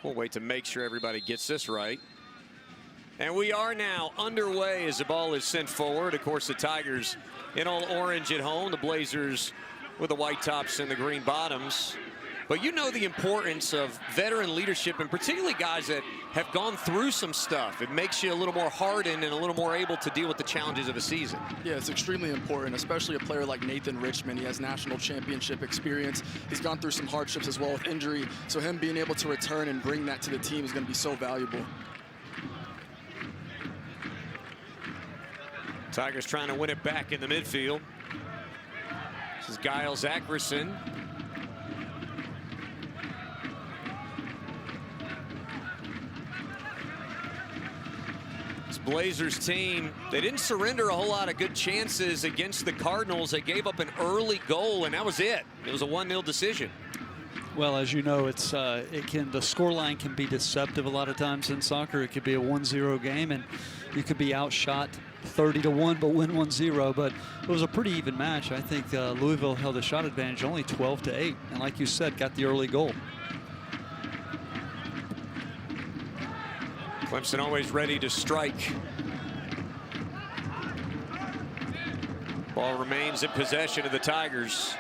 We'll wait to make sure everybody gets this right. And we are now underway as the ball is sent forward. Of course, the Tigers in all orange at home. The Blazers with the white tops and the green bottoms. But you know the importance of veteran leadership, and particularly guys that have gone through some stuff. It makes you a little more hardened and a little more able to deal with the challenges of a season. Yeah, it's extremely important, especially a player like Nathan Richmond. He has national championship experience. He's gone through some hardships as well with injury. So him being able to return and bring that to the team is going to be so valuable. Tigers trying to win it back in the midfield. This is Giles Ackerson. Blazers team, they didn't surrender a whole lot of good chances against the Cardinals. They gave up an early goal, and that was it. It was a 1-0 decision. Well, as you know, the scoreline can be deceptive a lot of times in soccer. It could be a 1-0 game, and you could be outshot 30-1, but win 1-0. But it was a pretty even match. I think Louisville held a shot advantage, only 12-8, and like you said, got the early goal. Clemson always ready to strike. Ball remains in possession of the Tigers.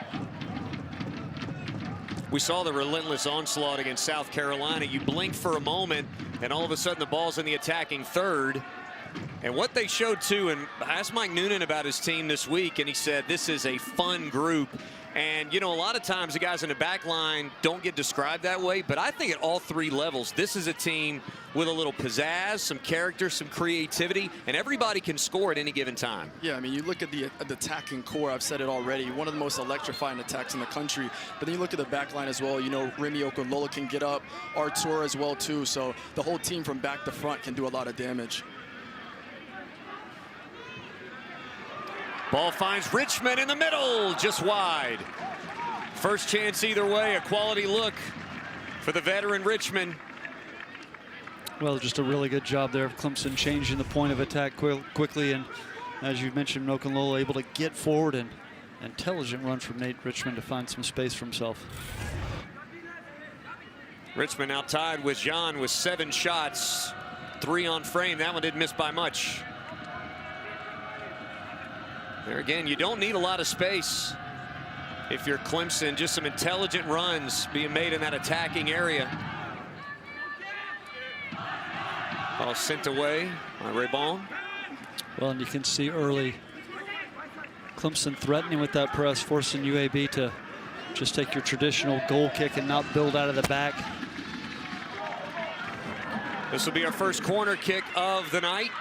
We saw the relentless onslaught against South Carolina. You blink for a moment, and all of a sudden the ball's in the attacking third. And what they showed too, and I asked Mike Noonan about his team this week, and he said this is a fun group. And, you know, a lot of times the guys in the back line don't get described that way, but I think at all three levels, this is a team with a little pizzazz, some character, some creativity, and everybody can score at any given time. Yeah, I mean, you look at the attacking core, I've said it already, one of the most electrifying attacks in the country. But then you look at the back line as well, you know, Remy Okunlola can get up, Artur as well too, so the whole team from back to front can do a lot of damage. Ball finds Richmond in the middle, just wide. First chance either way, a quality look for the veteran Richmond. Well, just a really good job there of Clemson changing the point of attack quickly, and as you mentioned, Okunlola able to get forward, and intelligent run from Nate Richmond to find some space for himself. Richmond now tied with Jean with 7 shots, 3 on frame. That one didn't miss by much. There again, you don't need a lot of space if you're Clemson. Just some intelligent runs being made in that attacking area. Ball sent away by Raybon. Well, and you can see early Clemson threatening with that press, forcing UAB to just take your traditional goal kick and not build out of the back. This will be our first corner kick of the night.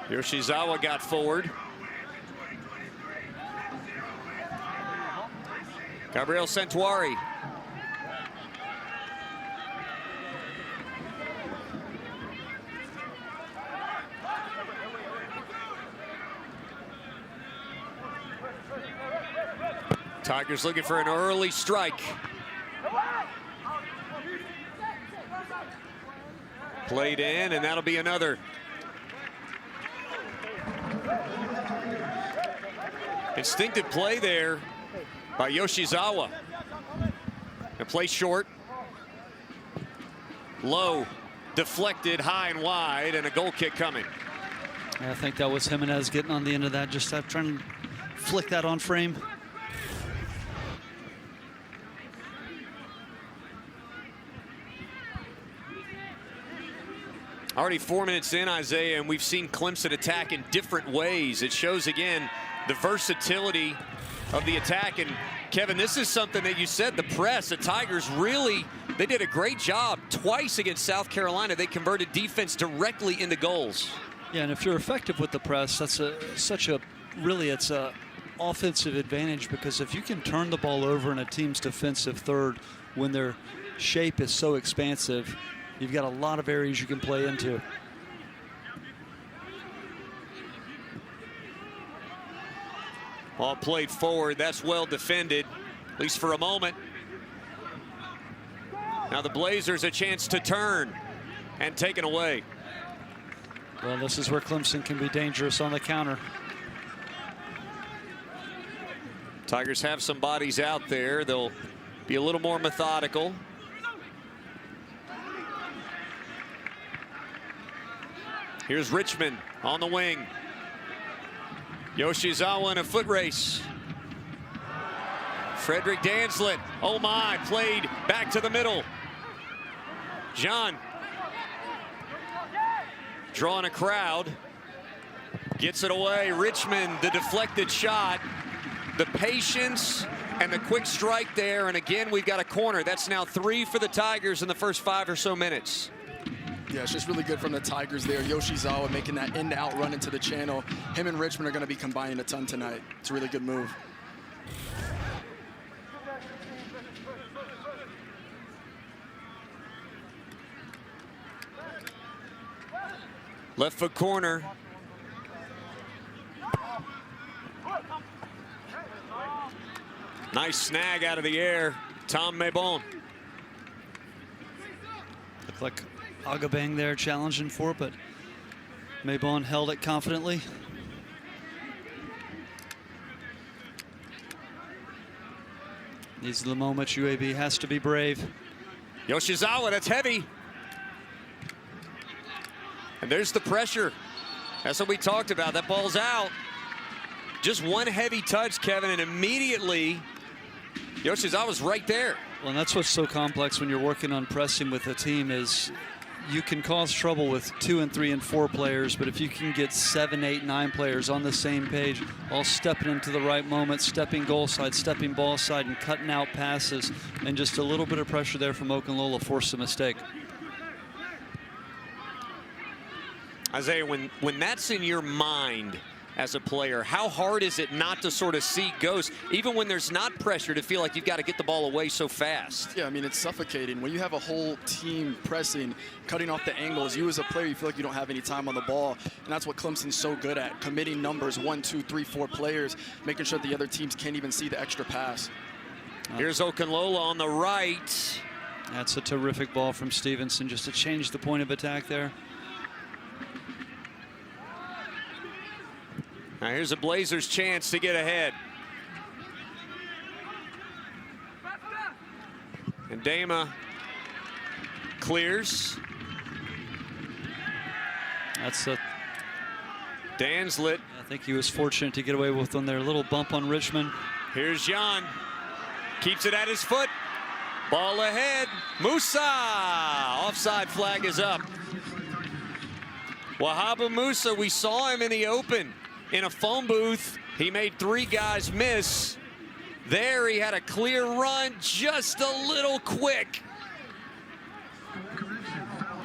Yoshizawa got forward. Gabriel Santuari. Tigers looking for an early strike. Played in, and that'll be another. Instinctive play there by Yoshizawa. And play short. Low, deflected high and wide, and a goal kick coming. I think that was Jimenez getting on the end of that, just trying to flick that on frame. Already 4 minutes in, Isaiah, and we've seen Clemson attack in different ways. It shows, again, the versatility of the attack. And, Kevin, this is something that you said, the press, the Tigers really, they did a great job. Twice against South Carolina, they converted defense directly into goals. Yeah, and if you're effective with the press, that's really it's a offensive advantage, because if you can turn the ball over in a team's defensive third when their shape is so expansive, you've got a lot of areas you can play into. Ball played forward. That's well defended, at least for a moment. Now the Blazers a chance to turn and taken away. Well, this is where Clemson can be dangerous on the counter. Tigers have some bodies out there. They'll be a little more methodical. Here's Richmond on the wing. Yoshizawa in a foot race. Frederick Danslet, oh my, played back to the middle. John drawing a crowd, gets it away. Richmond, the deflected shot, the patience and the quick strike there, and again we've got a corner. That's now 3 for the Tigers in the first 5 or so minutes. Yeah, it's just really good from the Tigers there. Yoshizawa making that in-to-out run into the channel. Him and Richmond are going to be combining a ton tonight. It's a really good move. Left foot corner. Nice snag out of the air. Tom Maybon. Looked like Agabang there challenging for it, but Maybon held it confidently. These are the moments UAB has to be brave. Yoshizawa, that's heavy. And there's the pressure. That's what we talked about. That ball's out. Just one heavy touch, Kevin, and immediately Yoshizawa's right there. Well, and that's what's so complex when you're working on pressing with a team is you can cause trouble with 2 and 3 and 4 players, but if you can get 7, 8, 9 players on the same page, all stepping into the right moment, stepping goal side, stepping ball side, and cutting out passes, and just a little bit of pressure there from Okunlola forced a mistake. Isaiah, when that's in your mind as a player, how hard is it not to sort of see ghosts, even when there's not pressure, to feel like you've got to get the ball away so fast? Yeah, I mean, it's suffocating. When you have a whole team pressing, cutting off the angles, you as a player, you feel like you don't have any time on the ball. And that's what Clemson's so good at, committing numbers, 1, 2, 3, 4 players, making sure the other teams can't even see the extra pass. Here's Okunlola on the right. That's a terrific ball from Stevenson, just to change the point of attack there. Now here's a Blazers chance to get ahead. And Dama clears. That's a Danslet. I think he was fortunate to get away with one there. A little bump on Richmond. Here's Jan. Keeps it at his foot. Ball ahead. Musa. Offside flag is up. Wahaba Musa, we saw him in the open in a phone booth. He made 3 guys miss. There he had a clear run, just a little quick.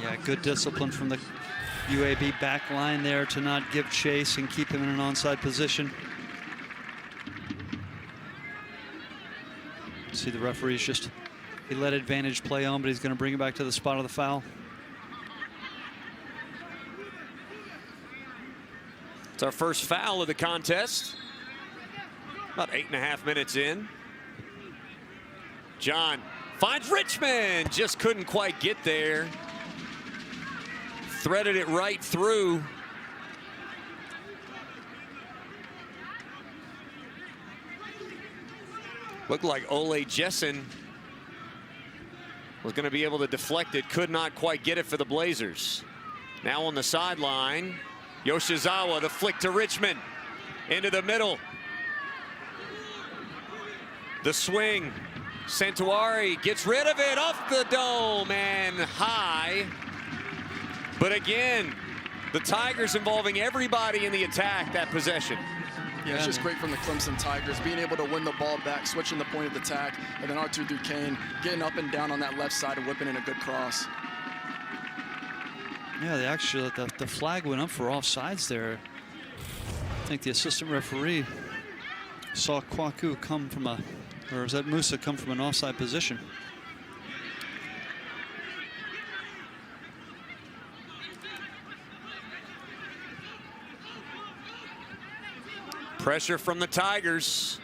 Yeah, good discipline from the UAB back line there to not give chase and keep him in an onside position. See the referee's just, he let advantage play on, but he's going to bring it back to the spot of the foul. It's our first foul of the contest. About 8.5 minutes in. John finds Richmond. Just couldn't quite get there. Threaded it right through. Looked like Ole Jessen was going to be able to deflect it. Could not quite get it for the Blazers. Now on the sideline. Yoshizawa, the flick to Richmond. Into the middle. The swing. Santuari gets rid of it off the dome and high. But again, the Tigers involving everybody in the attack that possession. Yeah, it's just great from the Clemson Tigers, being able to win the ball back, switching the point of attack, and then Arthur Duquesne getting up and down on that left side and whipping in a good cross. Yeah, they actually, the flag went up for offsides there. I think the assistant referee saw Kwaku come from a, or was that Musa come from an offside position? Pressure from the Tigers.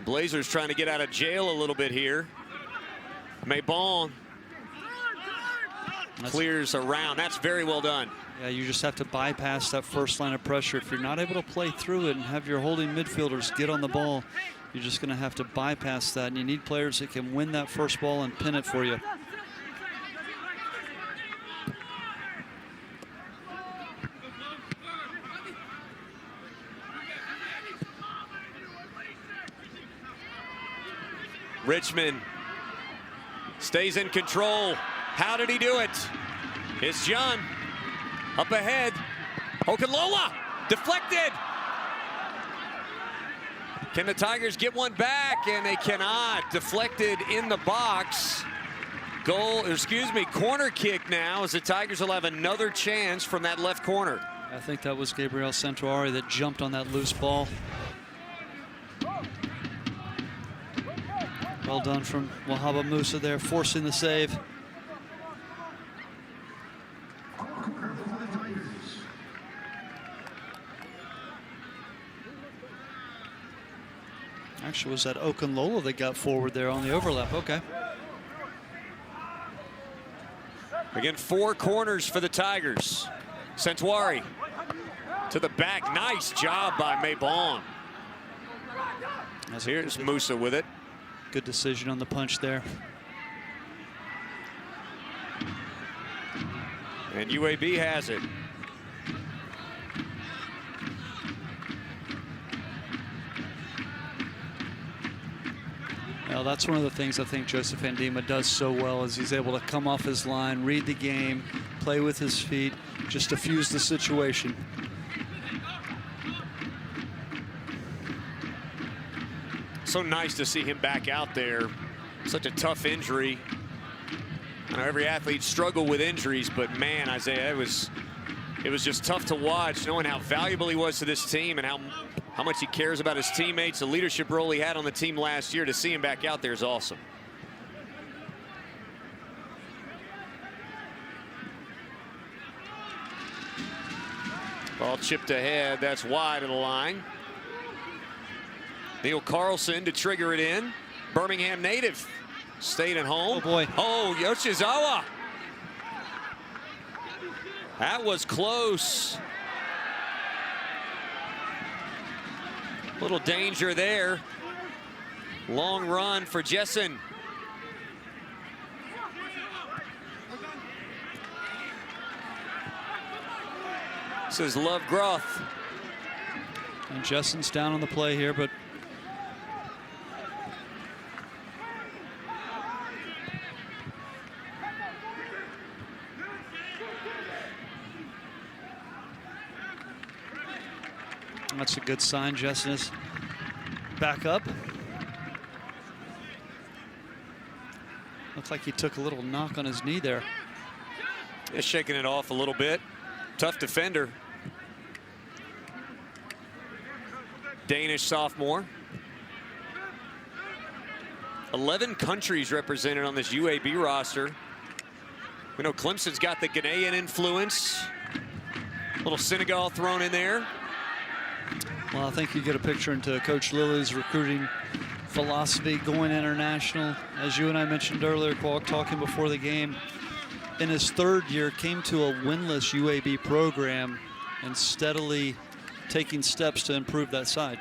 Blazers trying to get out of jail a little bit here. Maybon clears around. That's very well done. Yeah, you just have to bypass that first line of pressure. If you're not able to play through it and have your holding midfielders get on the ball, You're just going to have to bypass that, and you need players that can win that first ball and pin it for you. Richmond stays in control. How did he do it? It's John up ahead. Okunlola deflected. Can the Tigers get one back? And they cannot. Deflected in the box. Corner kick now, as the Tigers will have another chance from that left corner. I think that was Gabriel Santuari that jumped on that loose ball. Well done from Wahaba Musa there, forcing the save. Actually, was that Okunlola that got forward there on the overlap? Okay. Again, 4 corners for the Tigers. Santuari to the back. Nice job by Maybon. Here's Musa with it. Good decision on the punch there. And UAB has it. Well, that's one of the things I think Joseph Andima does so well, is he's able to come off his line, read the game, play with his feet, just diffuse the situation. So nice to see him back out there. Such a tough injury. I know every athlete struggle with injuries, but man, Isaiah, it was just tough to watch, knowing how valuable he was to this team and how much he cares about his teammates, the leadership role he had on the team last year. To see him back out there is awesome. Ball chipped ahead. That's wide of the line. Neil Carlson to trigger it in. Birmingham native. Stayed at home. Oh, boy. Oh, Yoshizawa. That was close. Little danger there. Long run for Jessen. This is Love Groth. And Jessen's down on the play here, but that's a good sign. Jessen is back up. Looks like he took a little knock on his knee there. Just shaking it off a little bit. Tough defender. Danish sophomore. 11 countries represented on this UAB roster. We know Clemson's got the Ghanaian influence. A little Senegal thrown in there. Well, I think you get a picture into Coach Lilly's recruiting philosophy, going international. As you and I mentioned earlier, Qualk, talking before the game, in his 3rd year, came to a winless UAB program and steadily taking steps to improve that side.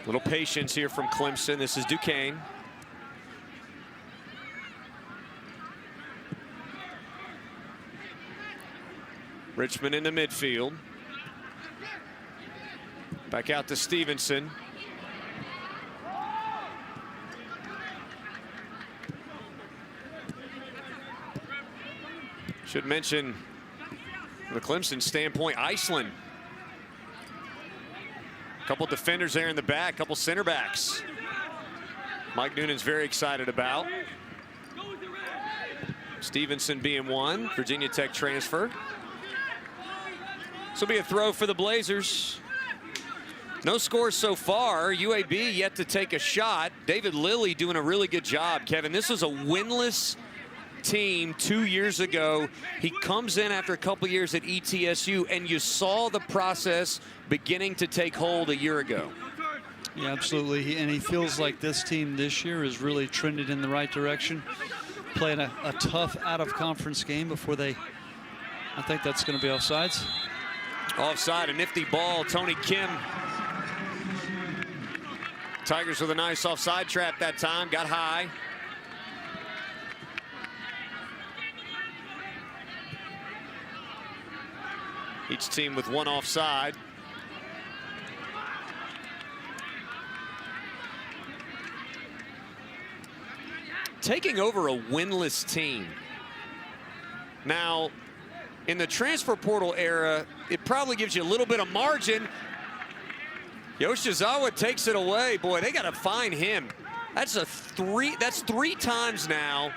Little patience here from Clemson. This is Duquesne. Richmond in the midfield. Back out to Stevenson. Should mention, from the Clemson standpoint, Iceland. A couple defenders there in the back, couple center backs. Mike Noonan's very excited about. Stevenson being one, Virginia Tech transfer. This will be a throw for the Blazers. No scores so far. UAB yet to take a shot. David Lilly doing a really good job, Kevin. This was a winless team 2 years ago. He comes in after a couple years at ETSU, and you saw the process beginning to take hold a year ago. Yeah, absolutely. And he feels like this team this year is really trended in the right direction. playing a tough out-of-conference game before they, I think that's going to be offsides. Offside, a nifty ball, Tony Kim. Tigers with a nice offside trap that time, got high. Each team with one offside. Taking over a winless team. Now, in the transfer portal era, it probably gives you a little bit of margin. Yoshizawa takes it away. Boy, they got to find him. That's three times now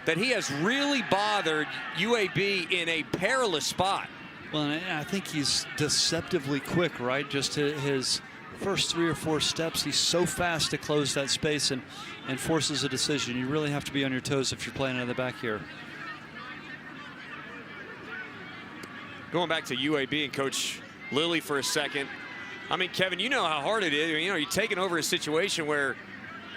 that he has really bothered UAB in a perilous spot. Well, and I think he's deceptively quick, right? Just his first 3 or 4 steps, he's so fast to close that space and forces a decision. You really have to be on your toes if you're playing in the back here. Going back to UAB and Coach Lilly for a second. I mean, Kevin, you know how hard it is. You know, you're taking over a situation where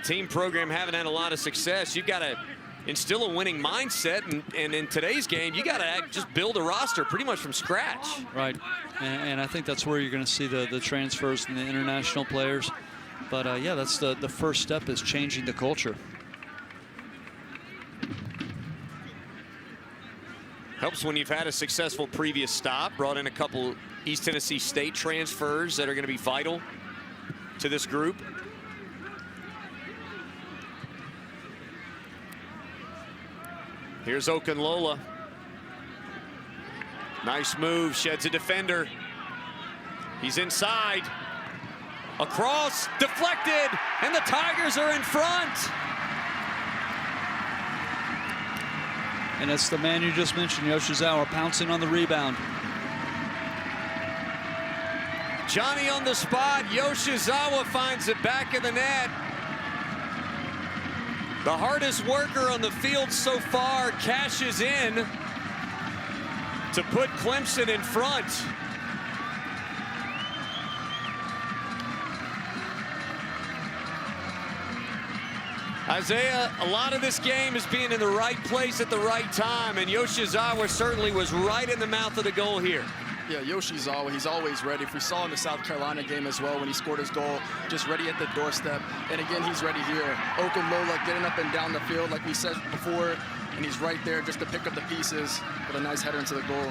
team program haven't had a lot of success. You've got to instill a winning mindset, and in today's game, you got to just build a roster pretty much from scratch. Right, and I think that's where you're going to see the transfers and the international players. But yeah, that's the first step, is changing the culture. Helps when you've had a successful previous stop, brought in a couple East Tennessee State transfers that are going to be vital to this group. Here's Okunlola. Nice move, sheds a defender. He's inside. Across, deflected, and the Tigers are in front. And it's the man you just mentioned, Yoshizawa, pouncing on the rebound. Johnny on the spot. Yoshizawa finds it back of the net. The hardest worker on the field so far cashes in to put Clemson in front. Isaiah, a lot of this game is being in the right place at the right time, and Yoshizawa certainly was right in the mouth of the goal here. Yeah, Yoshizawa, he's always ready. If we saw in the South Carolina game as well when he scored his goal, just ready at the doorstep. And again, he's ready here. Okunlola getting up and down the field like we said before, and he's right there just to pick up the pieces with a nice header into the goal.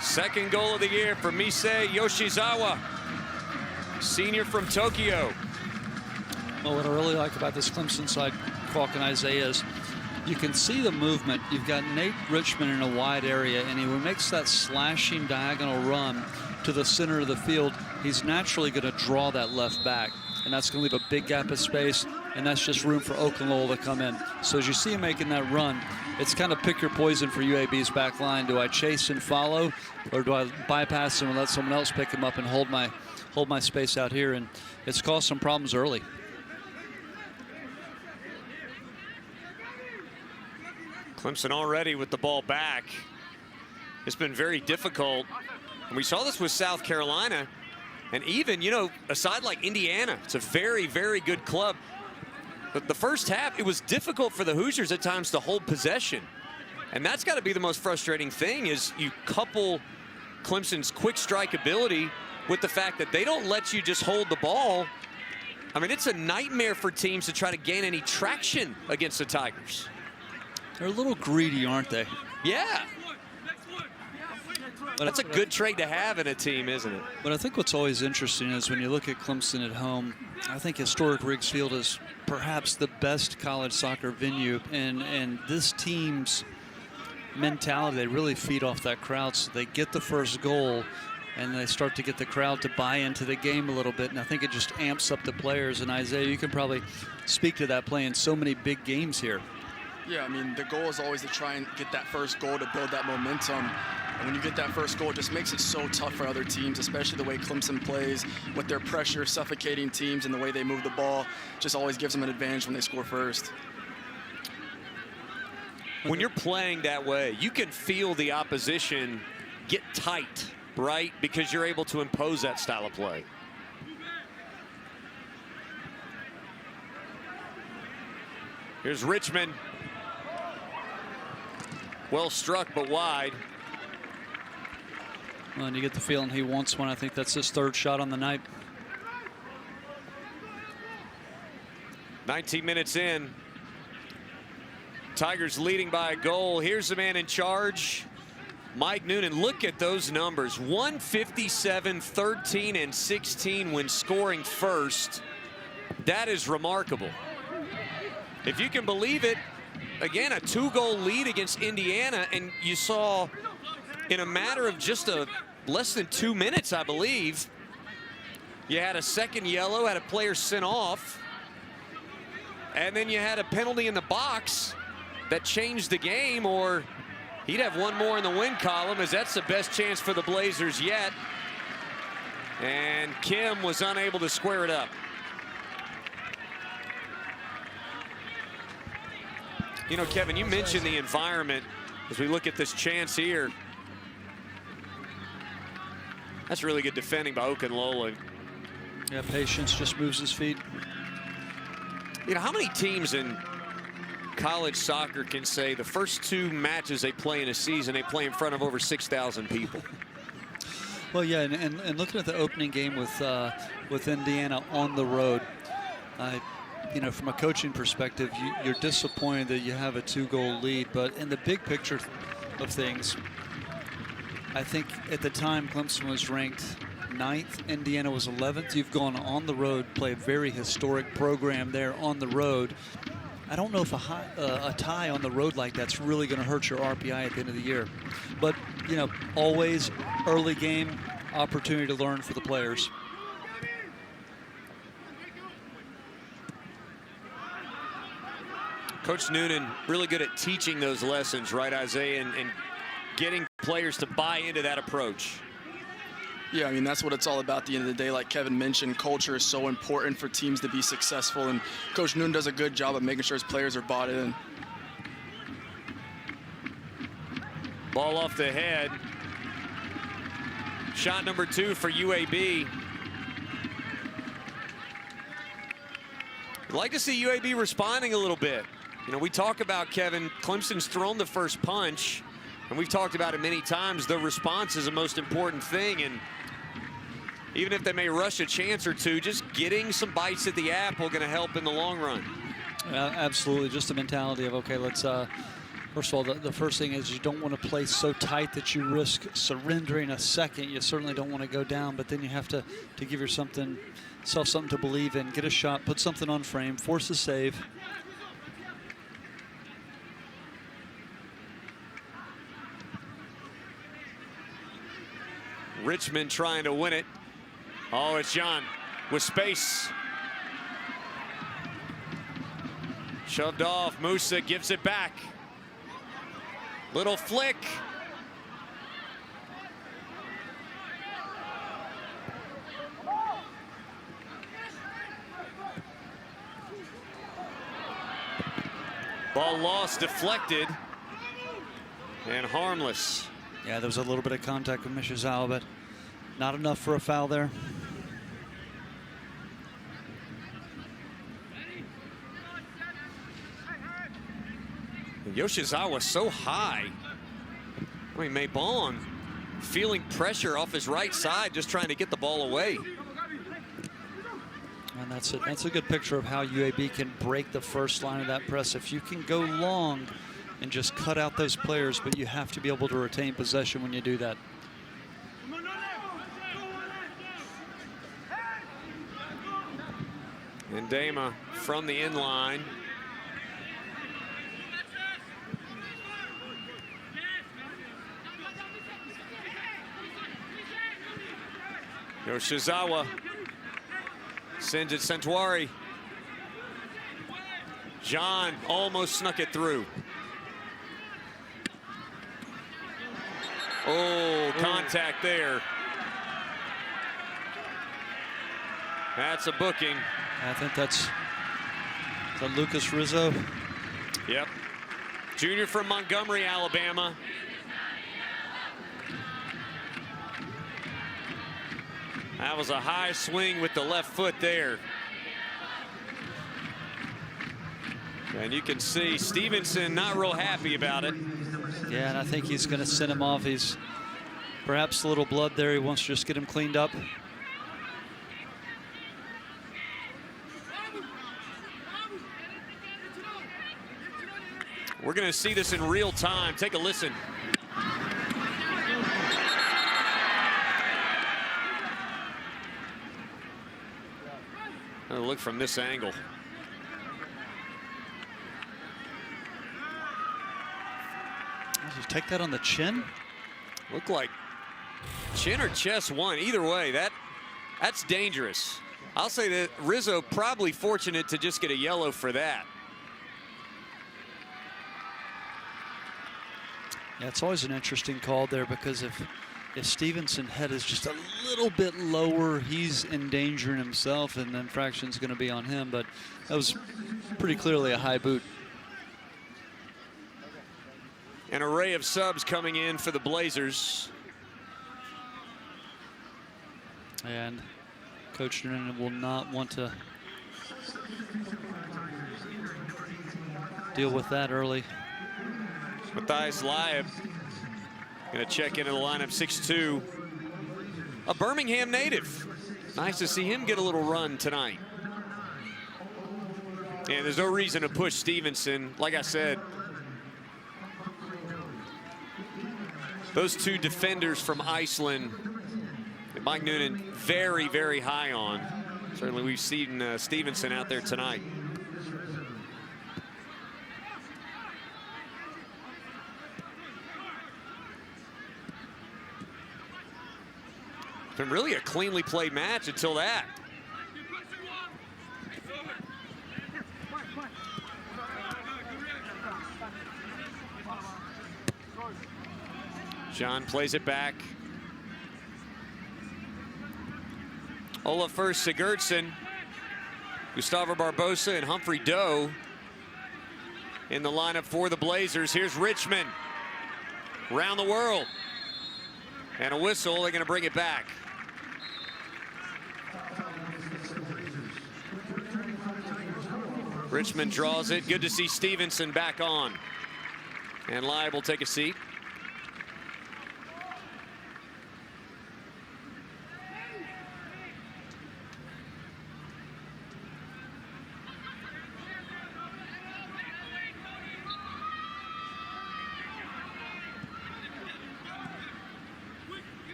Second goal of the year for Misei Yoshizawa, senior from Tokyo. Well, what I really like about this Clemson side, Kwok and Isaiah, is you can see the movement. You've got Nate Richmond in a wide area, and he makes that slashing diagonal run to the center of the field. He's naturally going to draw that left back, and that's going to leave a big gap of space, and that's just room for Okunlola to come in. So as you see him making that run, it's kind of pick your poison for UAB's back line. Do I chase and follow, or do I bypass him and let someone else pick him up and hold my space out here? And it's caused some problems early. Clemson already with the ball back. It's been very difficult. And we saw this with South Carolina. And even, you know, a side like Indiana, it's a very, very good club. But the first half, it was difficult for the Hoosiers at times to hold possession. And that's got to be the most frustrating thing, is you couple Clemson's quick strike ability with the fact that they don't let you just hold the ball. I mean, it's a nightmare for teams to try to gain any traction against the Tigers. They're a little greedy, aren't they? Yeah. But that's a good trait to have in a team, isn't it? But I think what's always interesting is when you look at Clemson at home, I think historic Riggs Field is perhaps the best college soccer venue. And this team's mentality, they really feed off that crowd. So they get the first goal, and they start to get the crowd to buy into the game a little bit. And I think it just amps up the players. And Isaiah, you can probably speak to that playing so many big games here. Yeah, I mean, the goal is always to try and get that first goal to build that momentum. And when you get that first goal, it just makes it so tough for other teams, especially the way Clemson plays with their pressure, suffocating teams, and the way they move the ball. Just always gives them an advantage when they score first. When you're playing that way, you can feel the opposition get tight, right? Because you're able to impose that style of play. Here's Richmond. Well struck, but wide. Well, and you get the feeling he wants one. I think that's his third shot on the night. 19 minutes in. Tigers leading by a goal. Here's the man in charge, Mike Noonan. Look at those numbers. 157, 13, and 16 when scoring first. That is remarkable. If you can believe it, again, a 2-goal lead against Indiana, and you saw in a matter of just less than 2 minutes, I believe, you had a second yellow, had a player sent off, and then you had a penalty in the box that changed the game, or he'd have one more in the win column, as that's the best chance for the Blazers yet. And Kim was unable to square it up. You know, Kevin, you mentioned the environment as we look at this chance here. That's really good defending by Okunlola. Yeah, Patience just moves his feet. You know, how many teams in college soccer can say the first 2 matches they play in a season, they play in front of over 6,000 people? Well, yeah, and looking at the opening game with Indiana on the road, you know, from a coaching perspective, you're disappointed that you have a 2-goal lead. But in the big picture of things, I think at the time Clemson was ranked 9th, Indiana was 11th. You've gone on the road, play a very historic program there on the road. I don't know if a tie on the road like that's really going to hurt your RPI at the end of the year. But, you know, always early game opportunity to learn for the players. Coach Noonan really good at teaching those lessons, right, Isaiah, and getting players to buy into that approach. Yeah, I mean, that's what it's all about at the end of the day. Like Kevin mentioned, culture is so important for teams to be successful, and Coach Noonan does a good job of making sure his players are bought in. Ball off the head. Shot number 2 for UAB. I'd like to see UAB responding a little bit. You know, we talk about, Kevin, Clemson's thrown the first punch, and we've talked about it many times. The response is the most important thing, and even if they may rush a chance or two, just getting some bites at the apple going to help in the long run. Absolutely, just the mentality of, okay, let's, first of all, the first thing is you don't want to play so tight that you risk surrendering a second. You certainly don't want to go down, but then you have to give yourself something to believe in, get a shot, put something on frame, force a save. Richmond trying to win it. Oh, it's John with space. Shoved off. Musa gives it back. Little flick. Ball lost, deflected, and harmless. Yeah, there was a little bit of contact with Mishizawa, but not enough for a foul there. Yoshizawa so high. I mean, Maybon feeling pressure off his right side, just trying to get the ball away. And that's a good picture of how UAB can break the first line of that press. If you can go long and just cut out those players, but you have to be able to retain possession when you do that. And Dama from the end line. Yoshizawa sends it Santuari. John almost snuck it through. Oh, contact there. That's a booking. I think that's Lucas Rizzo. Yep. Junior from Montgomery, Alabama. That was a high swing with the left foot there. And you can see Stevenson not real happy about it. Yeah, and I think he's going to send him off. He's perhaps a little blood there. He wants to just get him cleaned up. We're going to see this in real time. Take a listen. Another look from this angle. Just take that on the chin. Looked like chin or chest one. Either way, that's dangerous. I'll say that Rizzo probably fortunate to just get a yellow for that. Yeah, it's always an interesting call there, because if Stevenson's head is just a little bit lower, he's endangering himself, and the infraction's going to be on him. But that was pretty clearly a high boot. An array of subs coming in for the Blazers. And Coach Noonan will not want to deal with that early. Matthias Liab going to check into the lineup, 6'2". A Birmingham native. Nice to see him get a little run tonight. And there's no reason to push Stevenson. Like I said, those two defenders from Iceland, Mike Noonan very, very high on. Certainly we've seen Stevenson out there tonight. Been really a cleanly played match until that. John plays it back. Olafur Sigurdsson, Gustavo Barbosa, and Humphrey Doe in the lineup for the Blazers. Here's Richmond. Round the world. And a whistle. They're going to bring it back. Richmond draws it. Good to see Stevenson back on. And Liab will take a seat.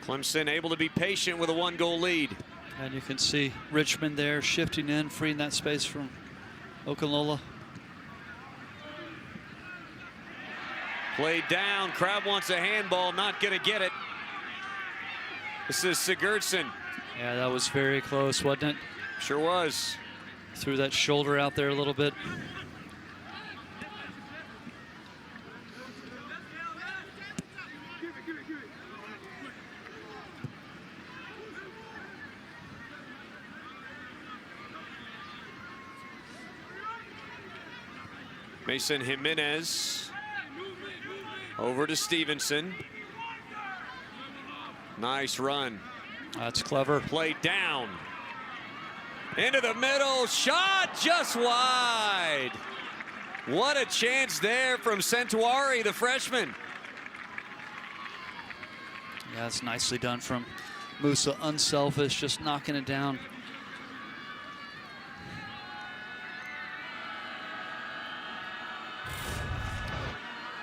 Clemson able to be patient with a 1-goal lead. And you can see Richmond there shifting in, freeing that space from Okunlola. Played down. Crowd wants a handball. Not going to get it. This is Sigurdsson. Yeah, that was very close, wasn't it? Sure was. Threw that shoulder out there a little bit. Mason Jimenez over to Stevenson. Nice run. That's clever. Played down. Into the middle. Shot just wide. What a chance there from Centuari, the freshman. Yeah, it's nicely done from Musa. Unselfish, just knocking it down.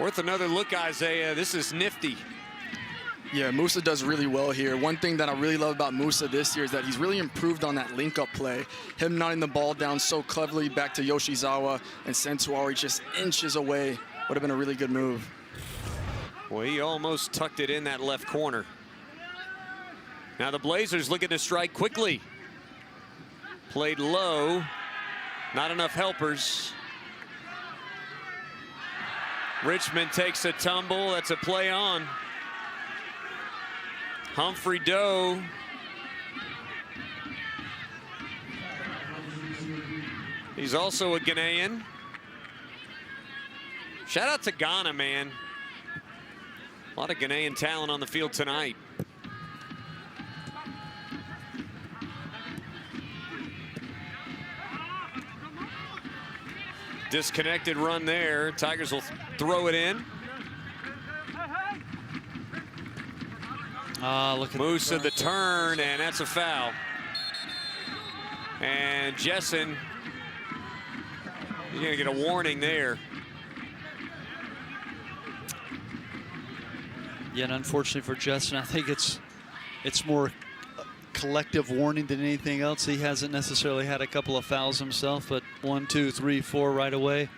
Worth another look, Isaiah. This is nifty. Yeah, Musa does really well here. One thing that I really love about Musa this year is that he's really improved on that link-up play. Him knotting the ball down so cleverly back to Yoshizawa, and Centuari just inches away. Would have been a really good move. Well, he almost tucked it in that left corner. Now the Blazers looking to strike quickly. Played low. Not enough helpers. Richmond takes a tumble. That's a play on. Humphrey Doe. He's also a Ghanaian. Shout out to Ghana, man. A lot of Ghanaian talent on the field tonight. Disconnected run there. Tigers will throw it in. Look at Musa the turn, and that's a foul. And Jessen, he's going to get a warning there. Yeah, and unfortunately for Jessen, I think it's more collective warning than anything else. He hasn't necessarily had a couple of fouls himself, but 1, 2, 3, 4 right away.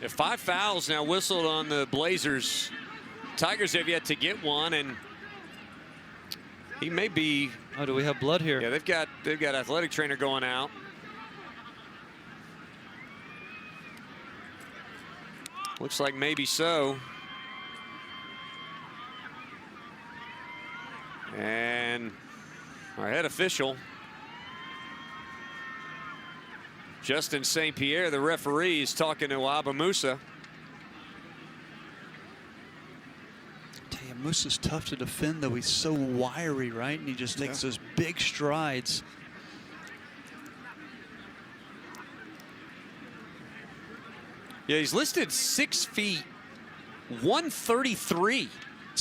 Yeah, 5 fouls now whistled on the Blazers. Tigers have yet to get one, and he may be. Oh, do we have blood here? Yeah, they've got athletic trainer going out. Looks like maybe so. And our head official, Justin St. Pierre, the referee, is talking to Abba Musa. Damn, Musa's tough to defend, though. He's so wiry, right? And he just takes those big strides. Yeah, he's listed 6 feet, 133.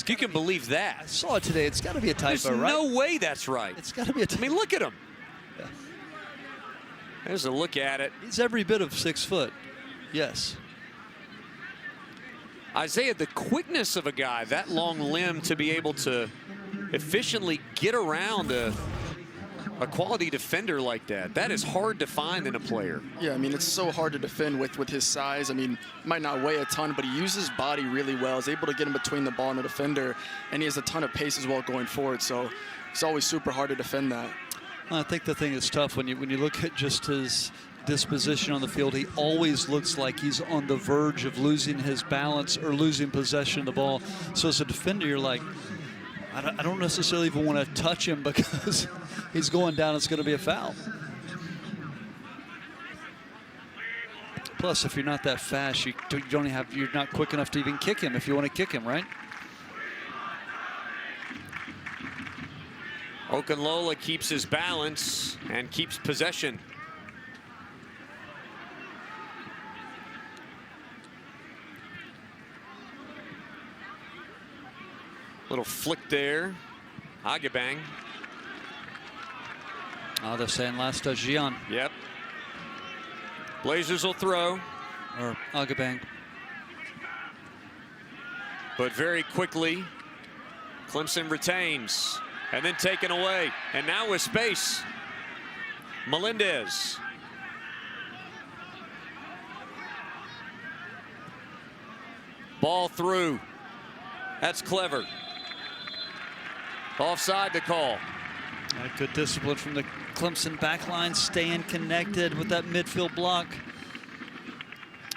You can believe that. I saw it today. It's got to be a typo, There's right? no way that's right. It's got to be a typo. I mean, look at him. Yeah. There's a look at it. He's every bit of 6 foot. Yes. Isaiah, the quickness of a guy, that long limb to be able to efficiently get around a quality defender like that is hard to find in a player. Yeah, I mean, it's so hard to defend with his size. I mean, might not weigh a ton, but he uses his body really well. He's able to get in between the ball and the defender, and he has a ton of pace as well going forward. So it's always super hard to defend that. I think the thing that's tough when you look at just his disposition on the field, he always looks like he's on the verge of losing his balance or losing possession of the ball. So as a defender, you're like, I don't necessarily even want to touch him because he's going down. It's going to be a foul. Plus, if you're not that fast, you're not quick enough to even kick him if you want to kick him, right? Okunlola keeps his balance and keeps possession. Little flick there. Agabang. Oh, they're saying last Gian. Yep. Blazers will throw. Or Agabang. But very quickly, Clemson retains. And then taken away. And now with space, Melendez. Ball through. That's clever. Offside the call. Good discipline from the Clemson backline, staying connected with that midfield block.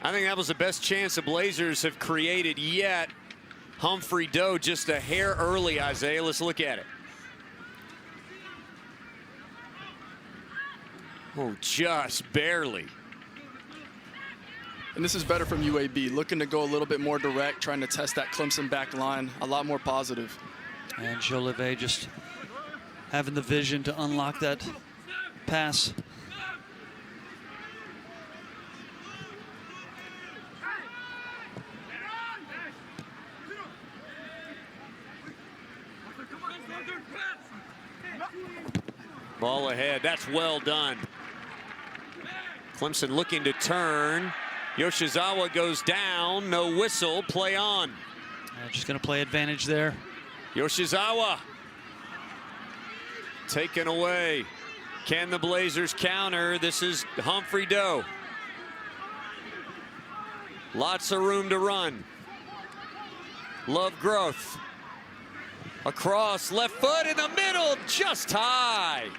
I think that was the best chance the Blazers have created yet. Humphrey Doe just a hair early, Isaiah. Let's look at it. Oh, just barely. And this is better from UAB, looking to go a little bit more direct, trying to test that Clemson back line, a lot more positive. And Jolivet just having the vision to unlock that pass. Ball ahead. That's well done. Clemson looking to turn. Yoshizawa goes down. No whistle. Play on. Just going to play advantage there. Yoshizawa taken away. Can the Blazers counter? This is Humphrey Doe. Lots of room to run. Love growth. Across, left foot in the middle, just high.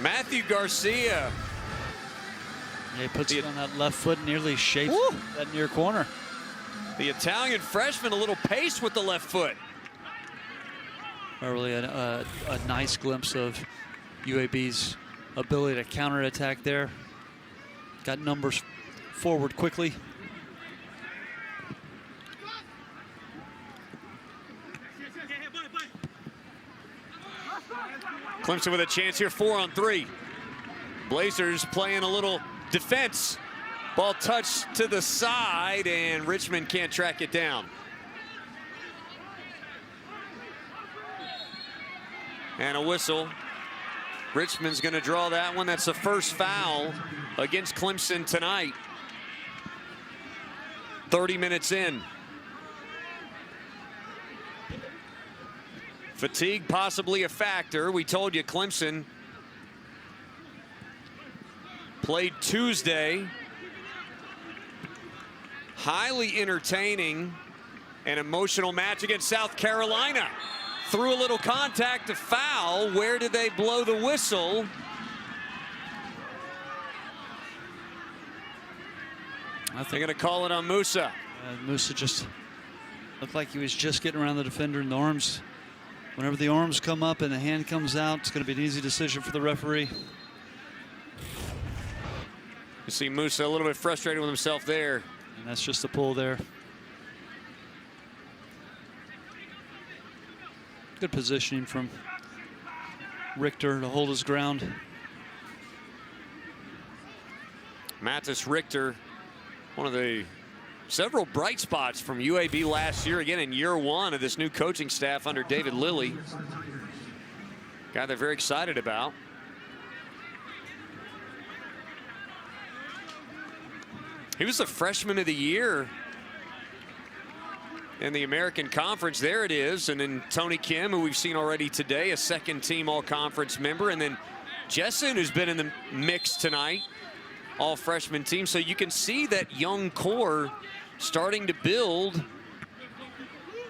Matthew Garcia. Yeah, he puts it on that left foot, nearly shapes that near corner. The Italian freshman, a little pace with the left foot. Really a nice glimpse of UAB's ability to counterattack there. Got numbers forward quickly. Clemson with a chance here, 4-on-3. Blazers playing a little defense. Ball touched to the side, and Richmond can't track it down. And a whistle. Richmond's going to draw that one. That's the first foul against Clemson tonight. 30 minutes in. Fatigue possibly a factor. We told you Clemson played Tuesday. Highly entertaining and emotional match against South Carolina. Through a little contact, a foul. Where did they blow the whistle? I think they're going to call it on Musa. Musa just looked like he was just getting around the defender in the arms. Whenever the arms come up and the hand comes out, it's going to be an easy decision for the referee. You see Musa a little bit frustrated with himself there. And that's just a pull there. Good positioning from Richter to hold his ground. Mattis Richter, one of the several bright spots from UAB last year, again in year one of this new coaching staff under David Lilly. Guy they're very excited about. He was the freshman of the year in the American Conference. There it is. And then Tony Kim, who we've seen already today, a second-team all-conference member. And then Jessen, who's been in the mix tonight, all-freshman team. So you can see that young core starting to build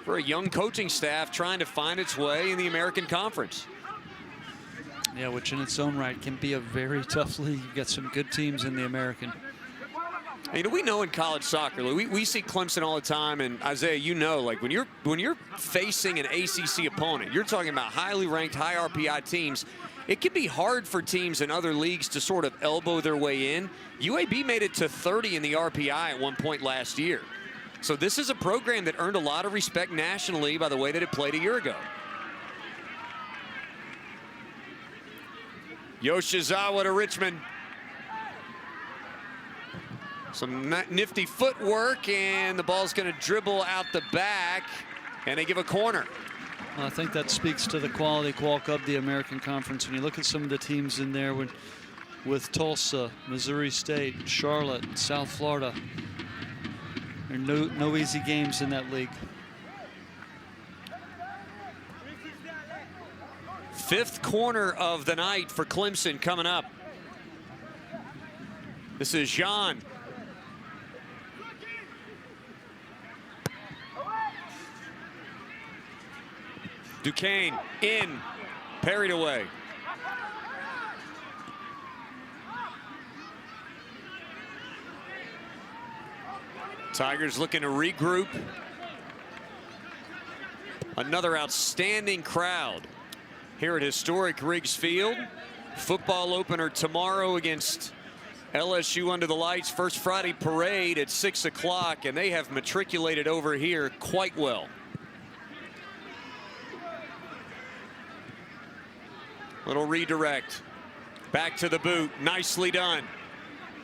for a young coaching staff trying to find its way in the American Conference. Yeah, which in its own right can be a very tough league. You've got some good teams in the American. You know, we know in college soccer, we see Clemson all the time, and Isaiah, you know, like when you're facing an ACC opponent, you're talking about highly ranked, high RPI teams. It can be hard for teams in other leagues to sort of elbow their way in. UAB made it to 30 in the RPI at one point last year. So this is a program that earned a lot of respect nationally by the way that it played a year ago. Yoshizawa to Richmond. Some nifty footwork, and the ball's going to dribble out the back, and they give a corner. Well, I think that speaks to the quality qualk of the American Conference. When you look at some of the teams in there with Tulsa, Missouri State, Charlotte, South Florida, there are no easy games in that league. Fifth corner of the night for Clemson coming up. This is Jean. Duquesne in, parried away. Tigers looking to regroup. Another outstanding crowd here at historic Riggs Field. Football opener tomorrow against LSU under the lights. First Friday parade at 6 o'clock, and they have matriculated over here quite well. Little redirect. Back to the boot. Nicely done.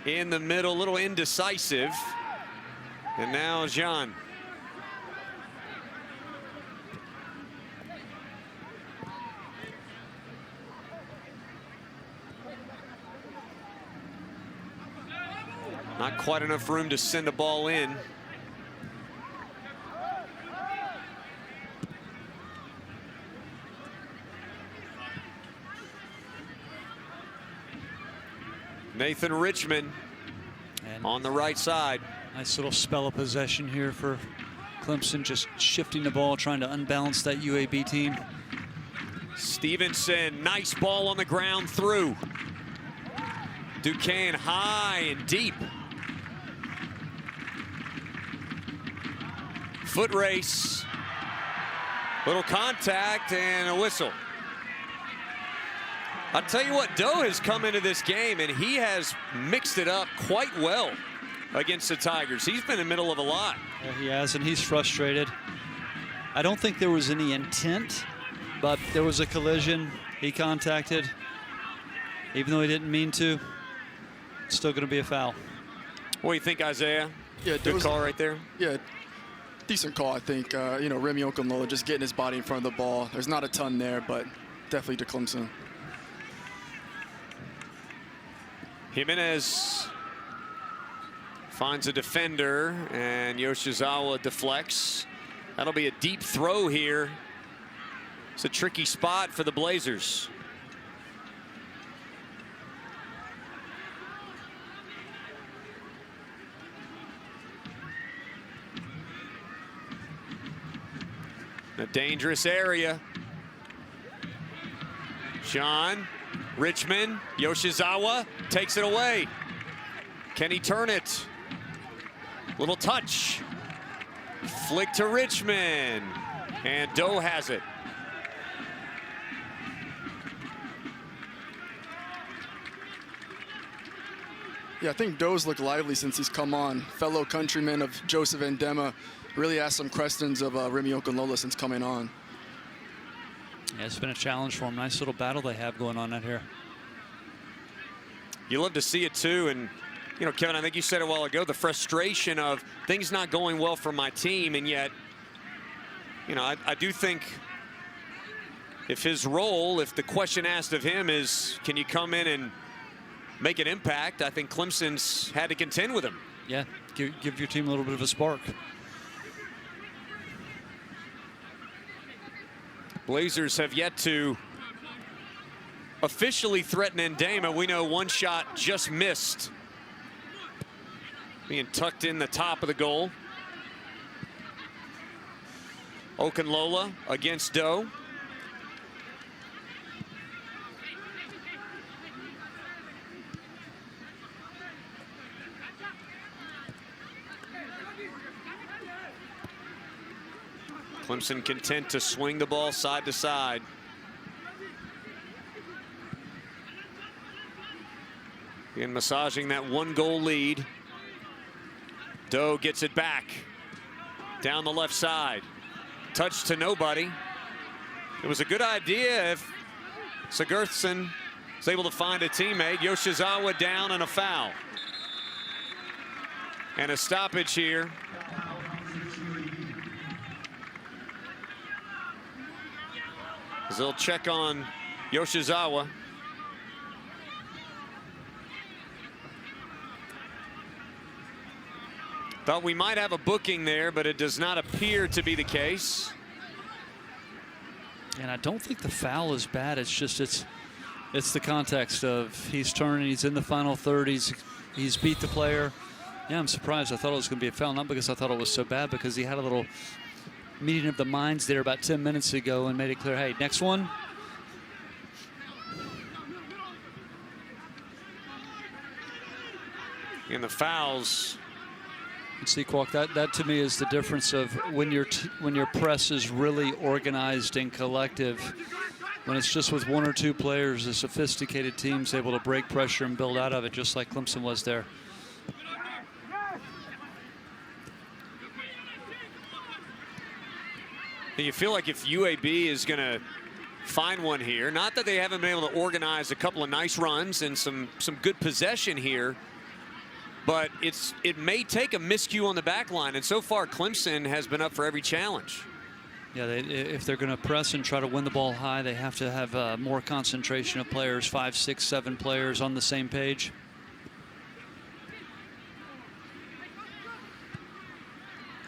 In the middle, a little indecisive. And now Jean. Not quite enough room to send a ball in. Nathan Richmond and on the right side. Nice little spell of possession here for Clemson, just shifting the ball, trying to unbalance that UAB team. Stevenson, nice ball on the ground through. Duquesne high and deep. Foot race. Little contact and a whistle. I'll tell you what, Doe has come into this game and he has mixed it up quite well against the Tigers. He's been in the middle of a lot. Yeah, he has, and he's frustrated. I don't think there was any intent, but there was a collision. He contacted, even though he didn't mean to. It's still going to be a foul. What do you think, Isaiah? Yeah, good call right there. Yeah, decent call, I think. You know, Remy Okunlola just getting his body in front of the ball. There's not a ton there, but definitely to Clemson. Jimenez finds a defender, and Yoshizawa deflects. That'll be a deep throw here. It's a tricky spot for the Blazers. A dangerous area. Sean, Richmond, Yoshizawa takes it away. Can he turn it? Little touch. Flick to Richmond. And Doe has it. Yeah, I think Doe's looked lively since he's come on. Fellow countryman of Joseph Ndema. Really asked some questions of Remy Okunlola since coming on. Yeah, it's been a challenge for him. Nice little battle they have going on out here. You love to see it too, and you know, Kevin, I think you said it a while ago, the frustration of things not going well for my team, and yet, you know, I do think if his role, if the question asked of him is, can you come in and make an impact, I think Clemson's had to contend with him. Yeah, give your team a little bit of a spark. Blazers have yet to officially threaten Ndema. We know one shot just missed, being tucked in the top of the goal. Okunlola against Doe. Clemson content to swing the ball side to side. Again, massaging that 1-goal lead. Doe gets it back down the left side. Touch to nobody. It was a good idea if Sigurdsson was able to find a teammate. Yoshizawa down and a foul. And a stoppage here. They'll check on Yoshizawa. Thought we might have a booking there, but it does not appear to be the case. And I don't think the foul is bad. It's just it's the context of he's turning, he's in the final third, he's beat the player. Yeah, I'm surprised. I thought it was going to be a foul, not because I thought it was so bad, because he had a little meeting of the minds there about 10 minutes ago and made it clear, hey, next one. And the fouls. See, Kwok, that to me is the difference of when your press is really organized and collective. When it's just with one or two players, a sophisticated team's able to break pressure and build out of it, just like Clemson was there. You feel like if UAB is going to find one here, not that they haven't been able to organize a couple of nice runs and some good possession here, but it may take a miscue on the back line, and so far Clemson has been up for every challenge. Yeah, if they're going to press and try to win the ball high, they have to have more concentration of players, 5, 6, 7 players on the same page.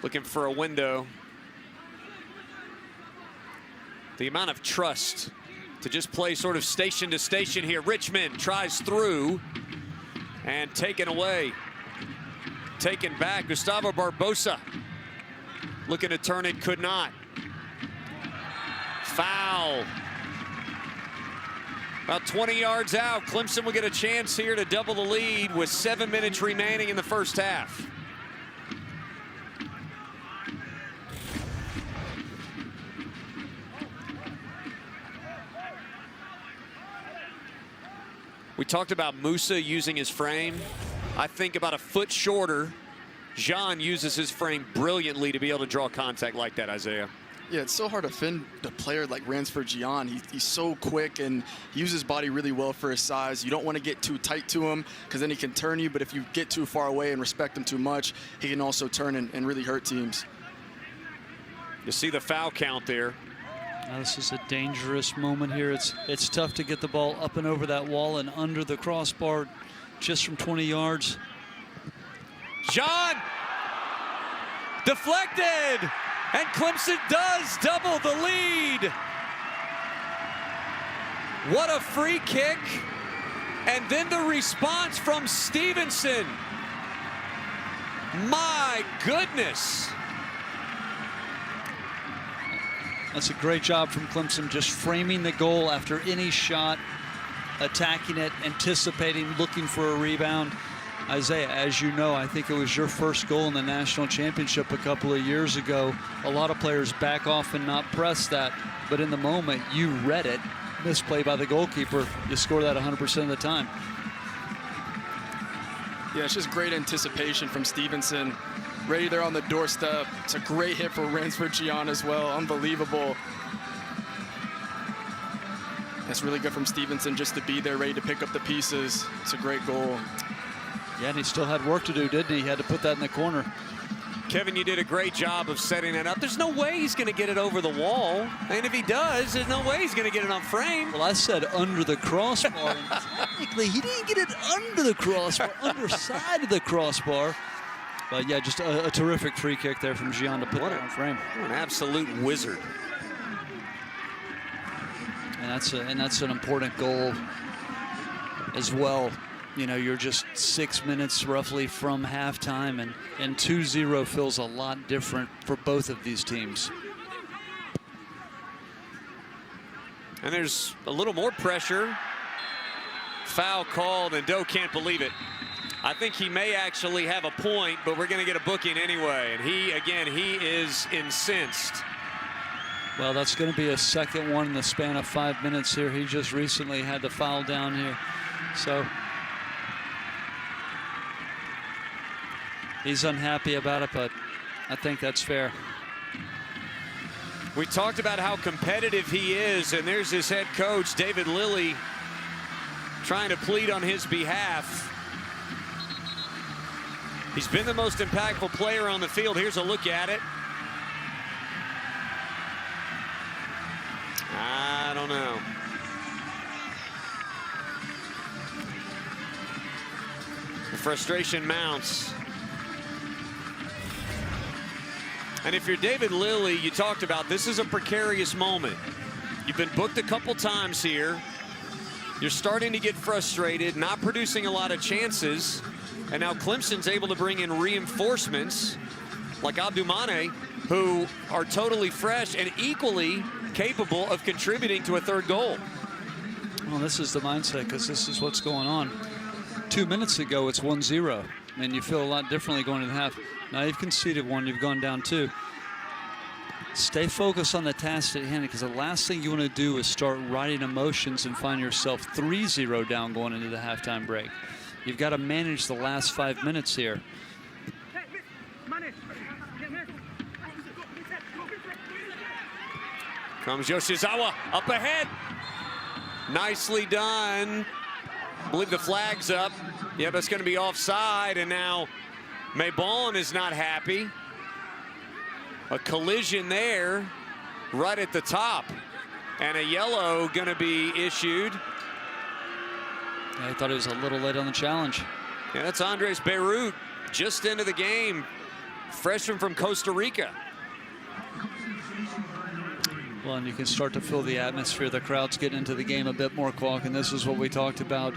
Looking for a window. The amount of trust to just play sort of station to station here. Richmond tries through and taken away. Taken back. Gustavo Barbosa looking to turn it, could not. Foul. About 20 yards out. Clemson will get a chance here to double the lead with 7 minutes remaining in the first half. We talked about Musa using his frame. I think about a foot shorter, Jean uses his frame brilliantly to be able to draw contact like that, Isaiah. Yeah, it's so hard to defend a player like Ransford Gian. He's so quick and he uses his body really well for his size. You don't want to get too tight to him because then he can turn you, but if you get too far away and respect him too much, he can also turn and really hurt teams. You see the foul count there. Now this is a dangerous moment here. It's tough to get the ball up and over that wall and under the crossbar just from 20 yards. John deflected, and Clemson does double the lead. What a free kick, and then the response from Stevenson. My goodness. That's a great job from Clemson, just framing the goal after any shot, attacking it, anticipating, looking for a rebound. Isaiah, as you know, I think it was your first goal in the national championship a couple of years ago. A lot of players back off and not press that, but in the moment, you read it. Misplay by the goalkeeper, you score that 100% of the time. Yeah, it's just great anticipation from Stevenson. Ready there on the doorstep. It's a great hit for Ransford Gian as well. Unbelievable. That's really good from Stevenson just to be there, ready to pick up the pieces. It's a great goal. Yeah, and he still had work to do, didn't he? He had to put that in the corner. Kevin, you did a great job of setting it up. There's no way he's going to get it over the wall. And if he does, there's no way he's going to get it on frame. Well, I said under the crossbar. And technically, he didn't get it under the crossbar, underside of the crossbar. But yeah, just a terrific free kick there from Gian to put it on frame. What an absolute wizard. And that's an important goal as well. You know, you're just 6 minutes roughly from halftime, and 2-0 feels a lot different for both of these teams. And there's a little more pressure. Foul called, and Doe can't believe it. I think he may actually have a point, but we're going to get a booking anyway. And he is incensed. Well, that's going to be a second one in the span of 5 minutes here. He just recently had the foul down here. So he's unhappy about it, but I think that's fair. We talked about how competitive he is, and there's his head coach, David Lilly, trying to plead on his behalf. He's been the most impactful player on the field. Here's a look at it. I don't know. The frustration mounts. And if you're David Lilly, you talked about this is a precarious moment. You've been booked a couple times here. You're starting to get frustrated, not producing a lot of chances. And now Clemson's able to bring in reinforcements like Abdumane, who are totally fresh and equally capable of contributing to a third goal. Well, this is the mindset, because this is what's going on. 2 minutes ago, it's 1-0, and you feel a lot differently going into the half. Now you've conceded one, you've gone down two. Stay focused on the task at hand, because the last thing you want to do is start riding emotions and find yourself 3-0 down going into the halftime break. You've got to manage the last 5 minutes here. Comes Yoshizawa up ahead. Nicely done. I believe the flag's up. Yeah, but it's going to be offside, and now Maybon is not happy. A collision there right at the top, and a yellow going to be issued. I thought it was a little late on the challenge. Yeah, that's Andres Beirut just into the game, freshman from Costa Rica. Well, and you can start to feel the atmosphere. The crowd's getting into the game a bit more, Kwok, and this is what we talked about.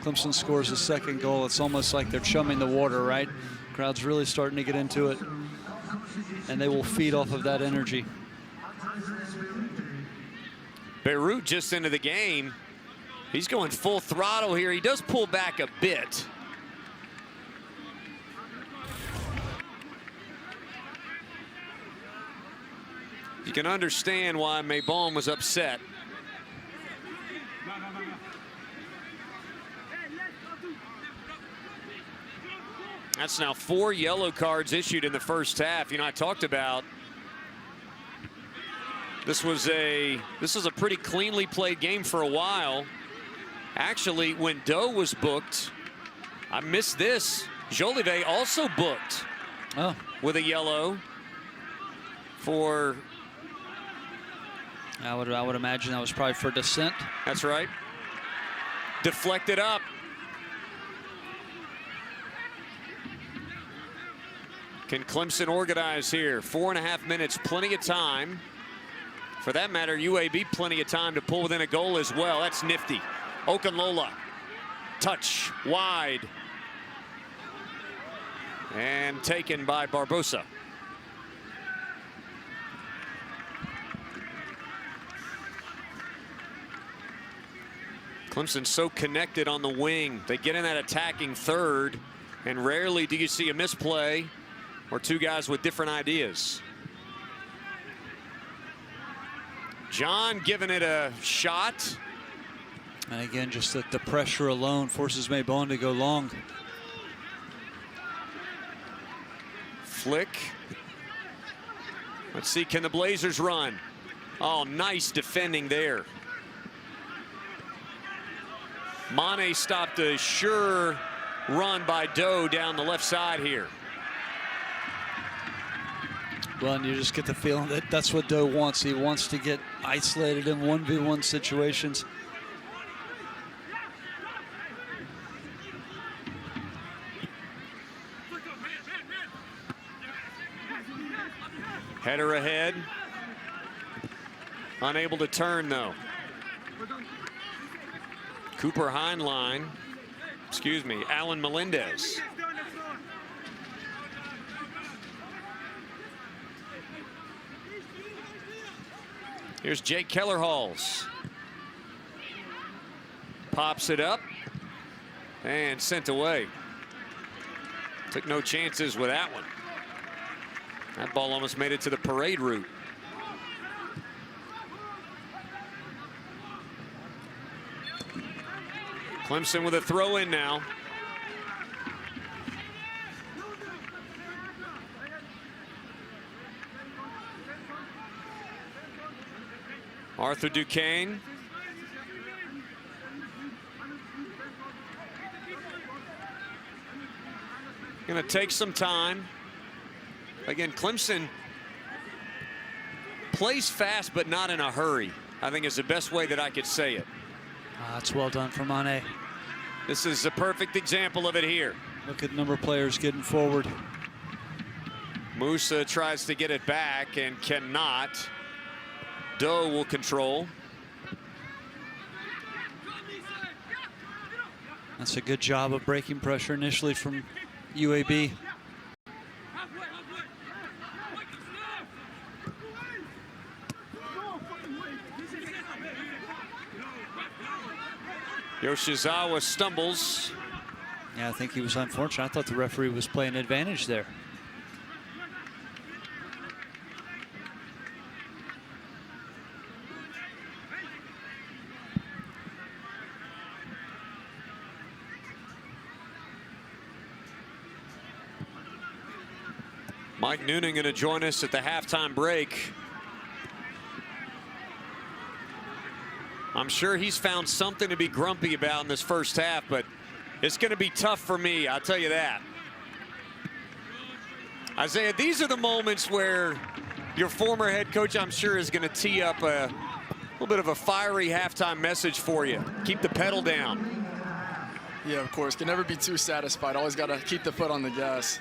Clemson scores a second goal. It's almost like they're chumming the water, right? Crowd's really starting to get into it, and they will feed off of that energy. Beirut just into the game. He's going full throttle here. He does pull back a bit. You can understand why Maybon was upset. That's now 4 yellow cards issued in the first half. You know, I talked about This was a pretty cleanly played game for a while. Actually, when Doe was booked, I missed this. Jolivet also booked with a yellow for. I would imagine that was probably for dissent. That's right. Deflected up. Can Clemson organize here? 4.5 minutes, plenty of time. For that matter, UAB plenty of time to pull within a goal as well. That's nifty. Okunlola, touch, wide. And taken by Barbosa. Clemson's so connected on the wing. They get in that attacking third, and rarely do you see a misplay or two guys with different ideas. John giving it a shot. And again, just the pressure alone forces Maybon to go long. Flick. Let's see, can the Blazers run? Oh, nice defending there. Mane stopped a sure run by Doe down the left side here. Well, and you just get the feeling that that's what Doe wants. He wants to get isolated in 1v1 situations. Header ahead. Unable to turn, though. Cooper Heinlein. Excuse me, Alan Melendez. Here's Jake Kellerhalls. Pops it up and sent away. Took no chances with that one. That ball almost made it to the parade route. Clemson with a throw in now. Arthur Duquesne. Going to take some time. Again, Clemson plays fast, but not in a hurry, I think is the best way that I could say it. That's well done for Mane. This is a perfect example of it here. Look at the number of players getting forward. Musa tries to get it back and cannot. Doe will control. That's a good job of breaking pressure initially from UAB. Yoshizawa stumbles. Yeah, I think he was unfortunate. I thought the referee was playing advantage there. Mike Noonan going to join us at the halftime break. I'm sure he's found something to be grumpy about in this first half, but it's going to be tough for me, I'll tell you that. Isaiah, these are the moments where your former head coach, I'm sure, is going to tee up a little bit of a fiery halftime message for you. Keep the pedal down. Yeah, of course. Can never be too satisfied. Always got to keep the foot on the gas.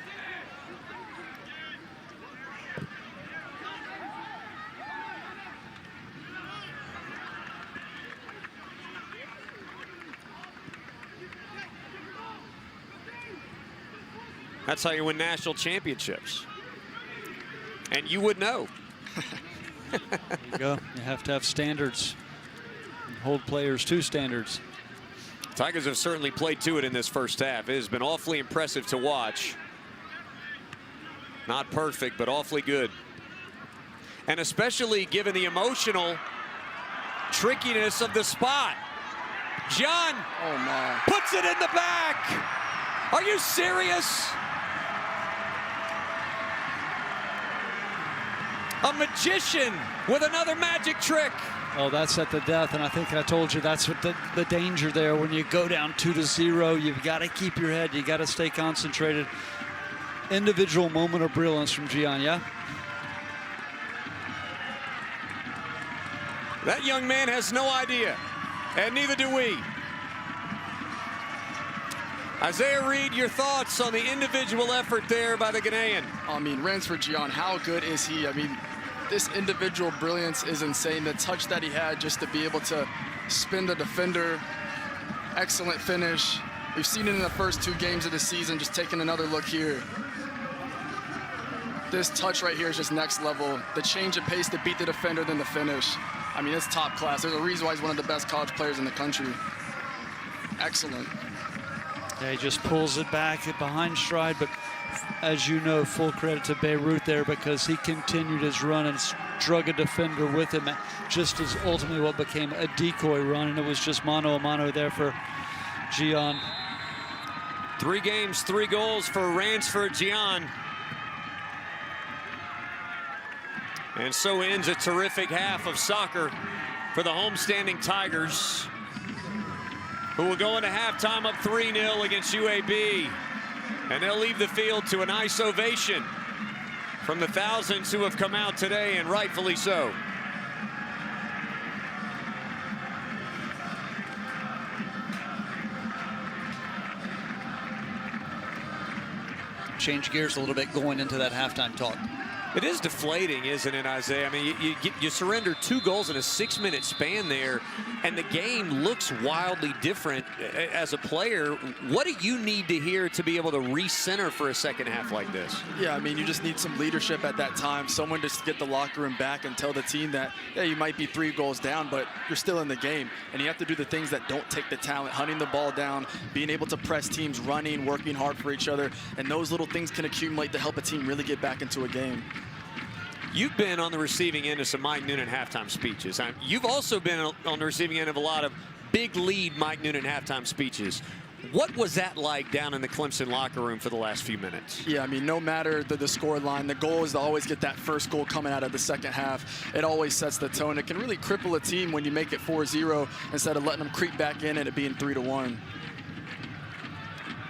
That's how you win national championships. And you would know. There you go. You have to have standards and hold players to standards. Tigers have certainly played to it in this first half. It has been awfully impressive to watch. Not perfect, but awfully good. And especially given the emotional trickiness of the spot. John puts it in the back. Are you serious? A magician with another magic trick. Oh, that's at the death, and I think I told you that's what the danger there. When you go down 2-0, you've got to keep your head. You got to stay concentrated. Individual moment of brilliance from Gian, yeah? That young man has no idea, and neither do we. Isaiah Reed, your thoughts on the individual effort there by the Ghanaian? I mean, Ransford Gian, how good is he? I mean, this individual brilliance is insane. The touch that he had just to be able to spin the defender, excellent finish. We've seen it in the first 2 games of the season. Just taking another look here. This touch right here is just next level. The change of pace to beat the defender, then the finish. I mean, it's top class. There's a reason why he's one of the best college players in the country. Excellent. Yeah, he just pulls it back behind stride, but as you know, full credit to Beirut there because he continued his run and drug a defender with him, just as ultimately what became a decoy run, and it was just mano a mano there for Gian. 3 games, 3 goals for Ransford Gian. And so ends a terrific half of soccer for the homestanding Tigers, who will go into halftime up 3-0 against UAB. And they'll leave the field to a nice ovation from the thousands who have come out today, and rightfully so. Change gears a little bit going into that halftime talk. It is deflating, isn't it, Isaiah? I mean, you surrender 2 goals in a 6-minute span there, and the game looks wildly different as a player. What do you need to hear to be able to recenter for a second half like this? Yeah, I mean, you just need some leadership at that time. Someone just get the locker room back and tell the team that, yeah, you might be 3 goals down, but you're still in the game. And you have to do the things that don't take the talent, hunting the ball down, being able to press teams, running, working hard for each other. And those little things can accumulate to help a team really get back into a game. You've been on the receiving end of some Mike Noonan halftime speeches. You've also been on the receiving end of a lot of big lead Mike Noonan halftime speeches. What was that like down in the Clemson locker room for the last few minutes? Yeah, I mean, no matter the score line, the goal is to always get that first goal coming out of the second half. It always sets the tone. It can really cripple a team when you make it 4-0 instead of letting them creep back in and it being 3-1.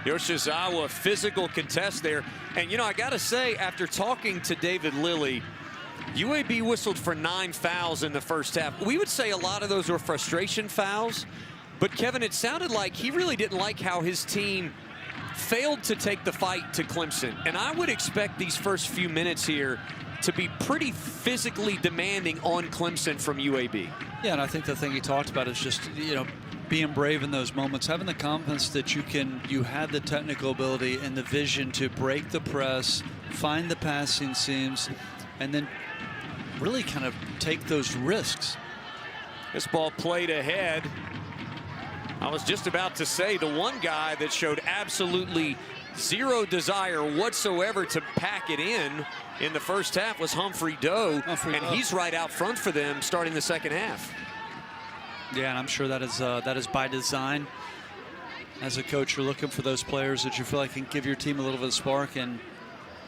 Yoshizawa, physical contest there. And, you know, I got to say, after talking to David Lilly, UAB whistled for 9 fouls in the first half. We would say a lot of those were frustration fouls. But, Kevin, it sounded like he really didn't like how his team failed to take the fight to Clemson. And I would expect these first few minutes here to be pretty physically demanding on Clemson from UAB. Yeah, and I think the thing he talked about is just, you know, being brave in those moments, having the confidence that you had the technical ability and the vision to break the press, find the passing seams, and then really kind of take those risks. This ball played ahead. I was just about to say the one guy that showed absolutely zero desire whatsoever to pack it in the first half was Humphrey Doe, and he's right out front for them starting the second half. Yeah, and I'm sure that is by design. As a coach, you're looking for those players that you feel like can give your team a little bit of spark, and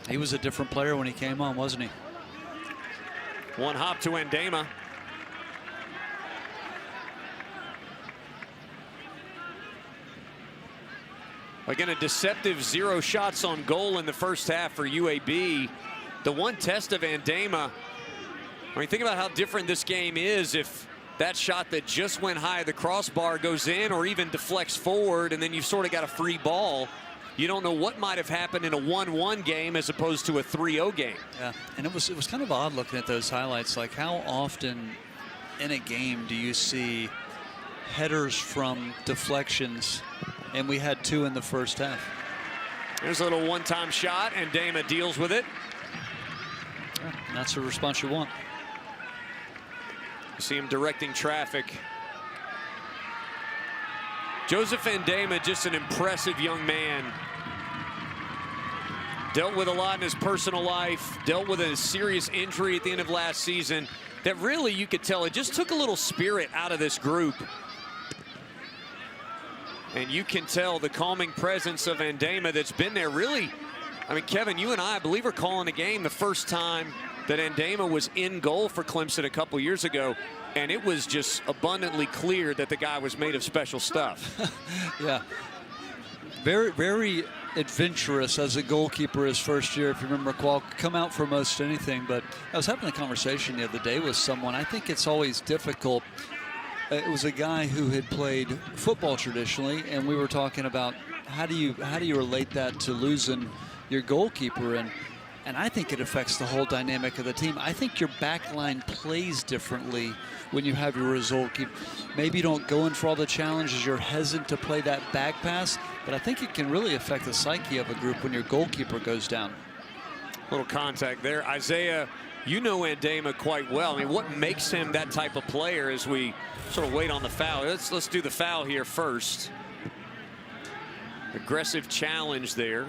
he was a different player when he came on, wasn't he? One hop to Ndema. Again, a deceptive 0 shots on goal in the first half for UAB. The one test of Ndema, I mean, think about how different this game is if that shot that just went high of the crossbar goes in or even deflects forward, and then you've sort of got a free ball. You don't know what might have happened in a 1-1 game as opposed to a 3-0 game. Yeah, and it was kind of odd looking at those highlights. Like, how often in a game do you see headers from deflections? And we had 2 in the first half. There's a little one-time shot, and Ndema deals with it. Yeah, that's the response you want. You see him directing traffic. Joseph Ndema, just an impressive young man. Dealt with a lot in his personal life, dealt with a serious injury at the end of last season that really, you could tell, it just took a little spirit out of this group. And you can tell the calming presence of Ndema that's been there really. I mean, Kevin, you and I believe are calling a game the first time that Ndema was in goal for Clemson a couple years ago, and it was just abundantly clear that the guy was made of special stuff. Yeah. Very, very adventurous as a goalkeeper his first year. If you remember, Qual come out for most anything. But I was having a conversation the other day with someone. I think it's always difficult. It was a guy who had played football traditionally, and we were talking about how do you relate that to losing your goalkeeper, and I think it affects the whole dynamic of the team. I think your back line plays differently when you have your result keep. Maybe you don't go in for all the challenges. You're hesitant to play that back pass, but I think it can really affect the psyche of a group when your goalkeeper goes down. Little contact there. Isaiah, you know Ndema quite well. I mean, what makes him that type of player as we sort of wait on the foul? Let's do the foul here first. Aggressive challenge there.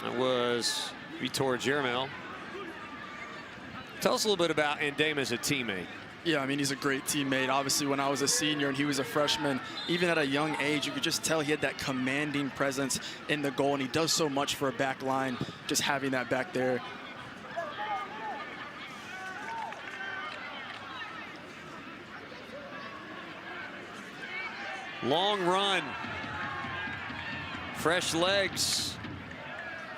That was Vitor Jermel. Tell us a little bit about Ndema as a teammate. Yeah, I mean, he's a great teammate. Obviously, when I was a senior and he was a freshman, even at a young age, you could just tell he had that commanding presence in the goal, and he does so much for a back line, just having that back there. Long run. Fresh legs.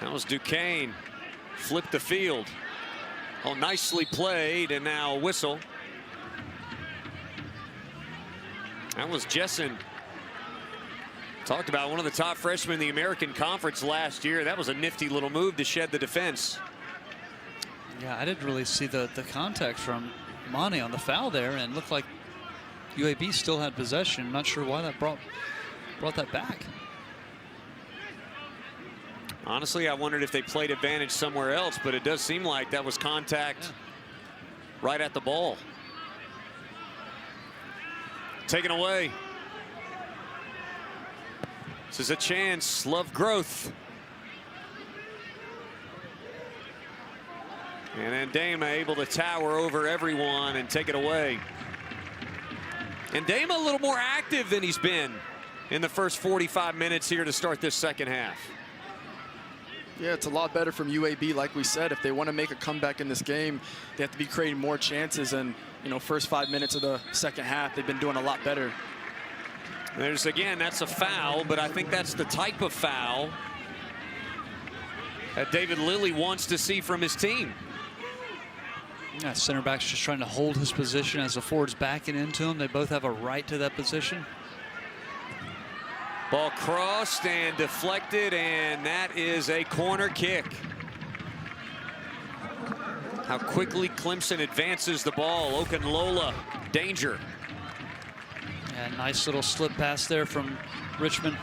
That was Duquesne. Flipped the field. Oh, nicely played, and now a whistle. That was Jessen. Talked about one of the top freshmen in the American Conference last year. That was a nifty little move to shed the defense. Yeah, I didn't really see the contact from Monty on the foul there, and looked like UAB still had possession. Not sure why that brought that back. Honestly, I wondered if they played advantage somewhere else, but it does seem like that was contact right at the ball. Taken away. This is a chance. Love growth. And Ndema able to tower over everyone and take it away. And Ndema a little more active than he's been in the first 45 minutes here to start this second half. Yeah, it's a lot better from UAB. Like we said, if they want to make a comeback in this game, they have to be creating more chances. And, you know, first 5 minutes of the second half, they've been doing a lot better. There's, again, that's a foul, but I think that's the type of foul that David Lilly wants to see from his team. Yeah, center back's just trying to hold his position as the forward's backing into him. They both have a right to that position. Ball crossed and deflected, and that is a corner kick. How quickly Clemson advances the ball. Okunlola, danger. Yeah, nice little slip pass there from Richmond.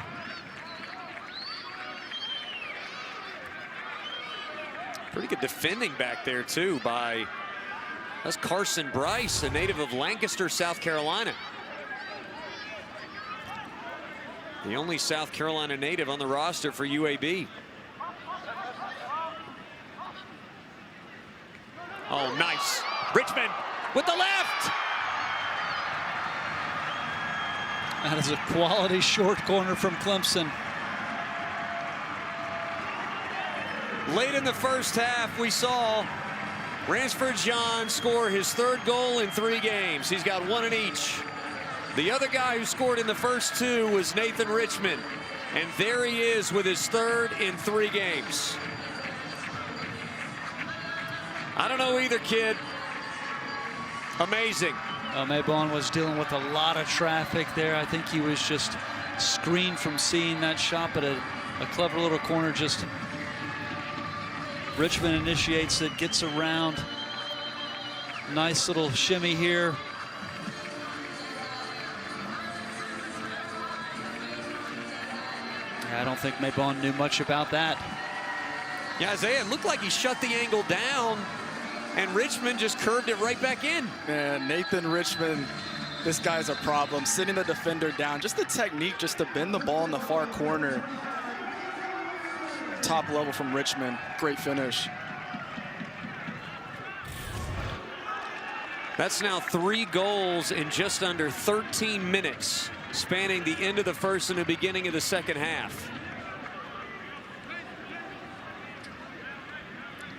Pretty good defending back there, too, by that's Carson Bryce, a native of Lancaster, South Carolina. The only South Carolina native on the roster for UAB. Oh, nice. Richmond with the left. That is a quality short corner from Clemson. Late in the first half, we saw Ransford John score his third goal in 3 games. He's got 1 in each. The other guy who scored in the first 2 was Nathan Richmond. And there he is with his 3rd in 3 games. I don't know either, kid. Amazing. Maybon was dealing with a lot of traffic there. I think he was just screened from seeing that shot, but a clever little corner. Just Richmond initiates it, gets around. Nice little shimmy here. I don't think Maybon knew much about that. Yeah, Isaiah, it looked like he shut the angle down, and Richmond just curved it right back in. Man, Nathan Richmond, this guy's a problem. Sitting the defender down, just the technique, just to bend the ball in the far corner. Top level from Richmond. Great finish. That's now 3 goals in just under 13 minutes, spanning the end of the first and the beginning of the second half.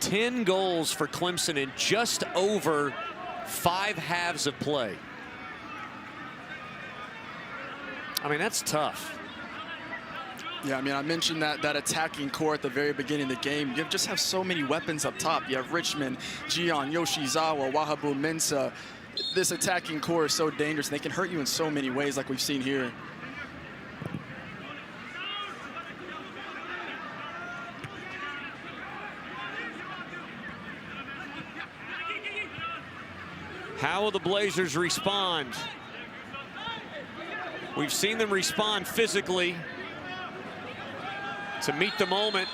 10 goals for Clemson in just over 5 halves of play. I mean, that's tough. Yeah, I mean, I mentioned that attacking core at the very beginning of the game. You just have so many weapons up top. You have Richmond, Gion, Yoshizawa, Wahabu Mensah. This attacking core is so dangerous. They can hurt you in so many ways like we've seen here. How will the Blazers respond? We've seen them respond physically to meet the moment.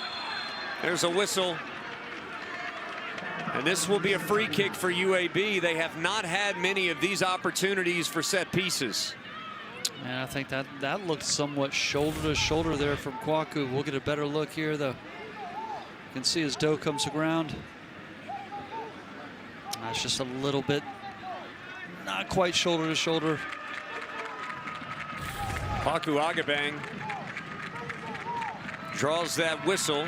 There's a whistle. And this will be a free kick for UAB. They have not had many of these opportunities for set pieces. And I think that looked somewhat shoulder to shoulder there from Kwaku. We'll get a better look here, though. You can see as Doe comes to ground. That's just a little bit, not quite shoulder to shoulder. Kwaku Agabang draws that whistle.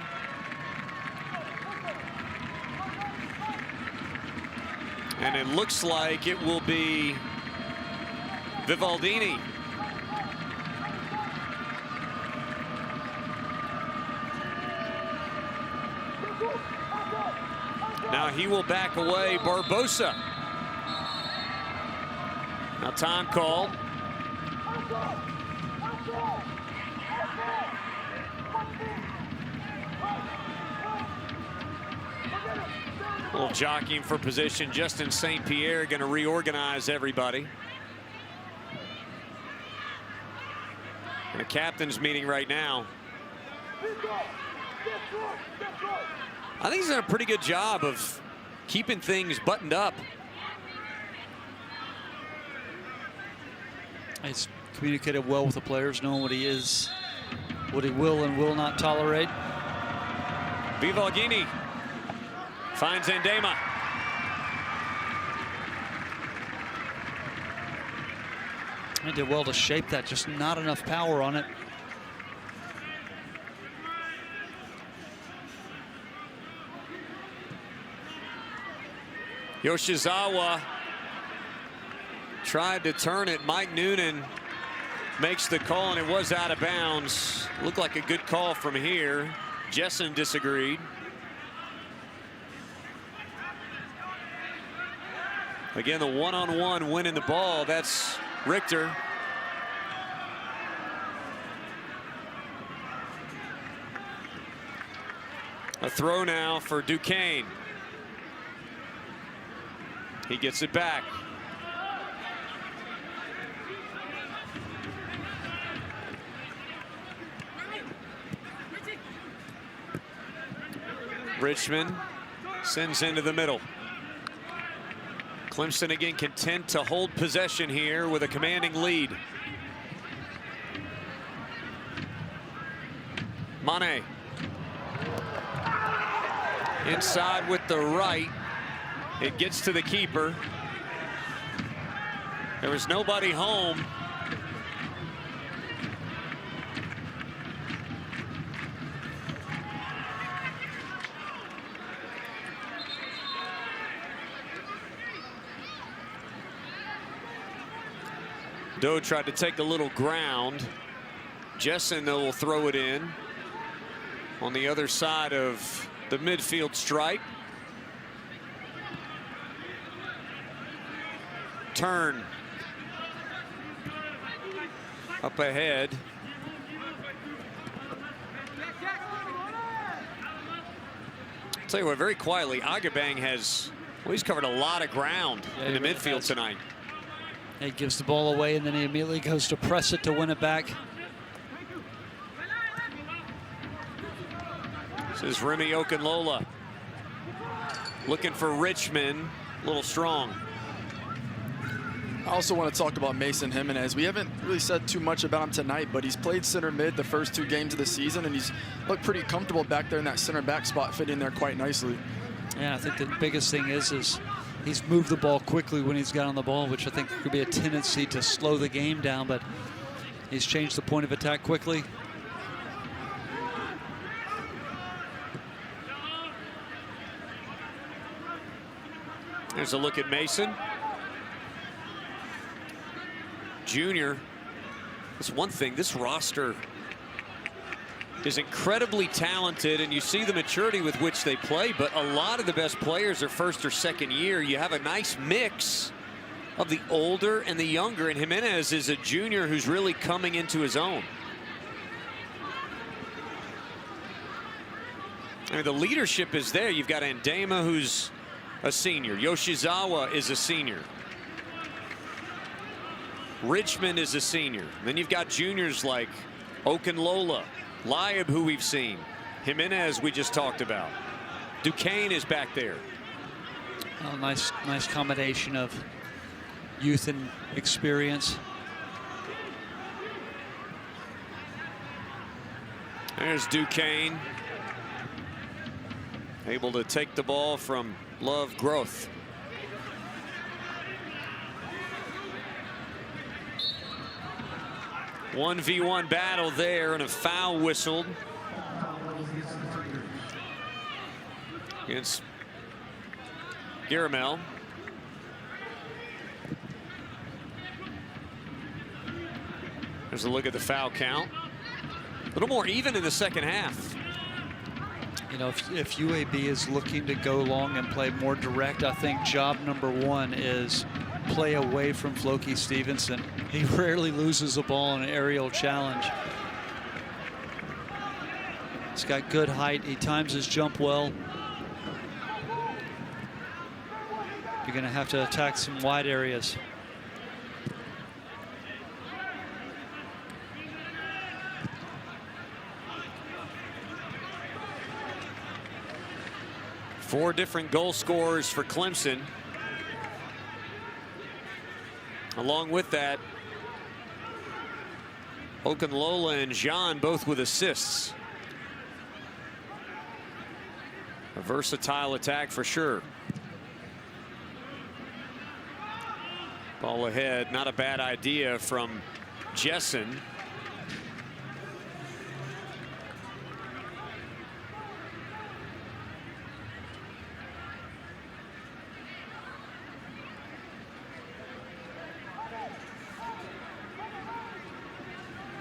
And it looks like it will be Vivaldini. Now he will back away. Barbosa. Now time called. A little jockeying for position. Justin St. Pierre going to reorganize everybody. In a captain's meeting right now. I think he's done a pretty good job of keeping things buttoned up. He's communicated well with the players, knowing what he is, what he will and will not tolerate. Vivaldini finds Ndema. He did well to shape that, just not enough power on it. Yoshizawa tried to turn it. Mike Noonan makes the call, and it was out of bounds. Looked like a good call from here. Jessen disagreed. Again, the one-on-one winning the ball. That's Richter. A throw now for Duquesne. He gets it back. Richmond sends into the middle. Clemson again content to hold possession here with a commanding lead. Mane. Inside with the right. It gets to the keeper. There was nobody home. Doe tried to take a little ground. Jessen, though, will throw it in on the other side of the midfield stripe. Turn up ahead. I'll tell you what, very quietly, Agabang has, well, he's covered a lot of ground in the midfield tonight. He gives the ball away, and then he immediately goes to press it to win it back. This is Remy Okunlola looking for Richmond, a little strong. I also want to talk about Mason Jimenez. We haven't really said too much about him tonight, but he's played center mid the first 2 games of the season, and he's looked pretty comfortable back there in that center back spot, fit in there quite nicely. Yeah, I think the biggest thing is he's moved the ball quickly when he's got on the ball, which I think could be a tendency to slow the game down, but he's changed the point of attack quickly. There's a look at Mason. Junior. That's one thing. This roster is incredibly talented, and you see the maturity with which they play, but a lot of the best players are first or second year. You have a nice mix of the older and the younger, and Jimenez is a junior who's really coming into his own. I mean, the leadership is there. You've got Andema, who's a senior. Yoshizawa is a senior. Richmond is a senior. Then you've got juniors like Okunlola, Liab, who we've seen. Jimenez, we just talked about. Duquesne is back there. Oh, nice combination of youth and experience. There's Duquesne, able to take the ball from Love Growth. One v one battle there, and a foul whistled against Garamel. There's a look at the foul count. A little more even in the second half. You know, if UAB is looking to go long and play more direct, I think job number one is play away from Floki Stevenson. He rarely loses a ball in an aerial challenge. He's got good height. He times his jump well. You're going to have to attack some wide areas. Four different goal scorers for Clemson. Along with that, Okunlola and Jean both with assists. A versatile attack for sure. Ball ahead, not a bad idea from Jessen.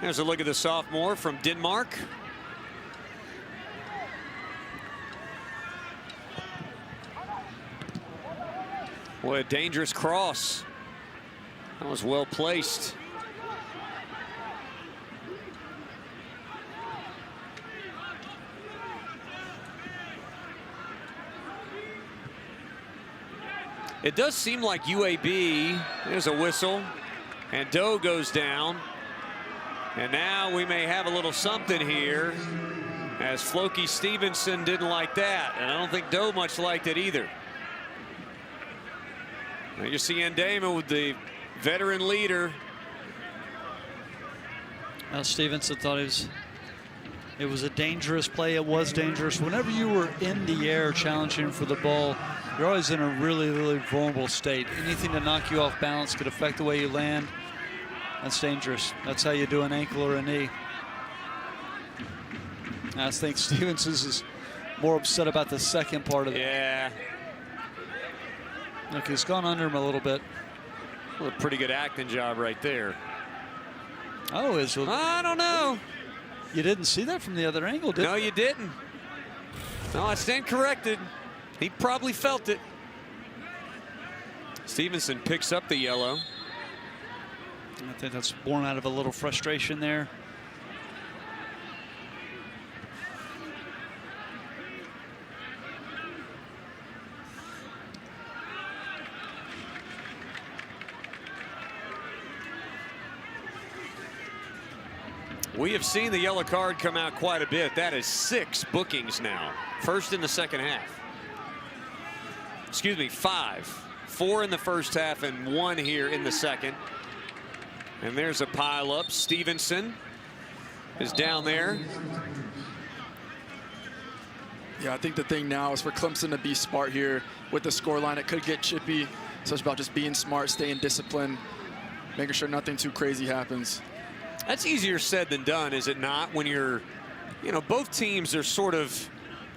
There's a look at the sophomore from Denmark. What a dangerous cross. That was well placed. It does seem like UAB, there's a whistle, and Doe goes down. And now we may have a little something here, as Floki Stevenson didn't like that, and I don't think Doe much liked it either. Now you see Andema with the veteran leader. Well, Stevenson thought it was a dangerous play. It was dangerous. Whenever you were in the air challenging for the ball, you're always in a really, really vulnerable state. Anything to knock you off balance could affect the way you land. That's dangerous. That's how you do an ankle or a knee. I think Stevenson is more upset about the second part of it. Yeah. Look, he's gone under him a little bit. Well, a pretty good acting job right there. Oh, I don't know. You didn't see that from the other angle, did you? No, you didn't. No, I stand corrected. He probably felt it. Stevenson picks up the yellow. I think that's born out of a little frustration there. We have seen the yellow card come out quite a bit. That is 6 bookings now. First in the second half. Excuse me, 5. 4 in the first half and 1 here in the second. And there's a pile up. Stevenson is down there. Yeah, I think the thing now is for Clemson to be smart here with the scoreline. It could get chippy. So it's about just being smart, staying disciplined, making sure nothing too crazy happens. That's easier said than done, is it not? When you're, you know, both teams are sort of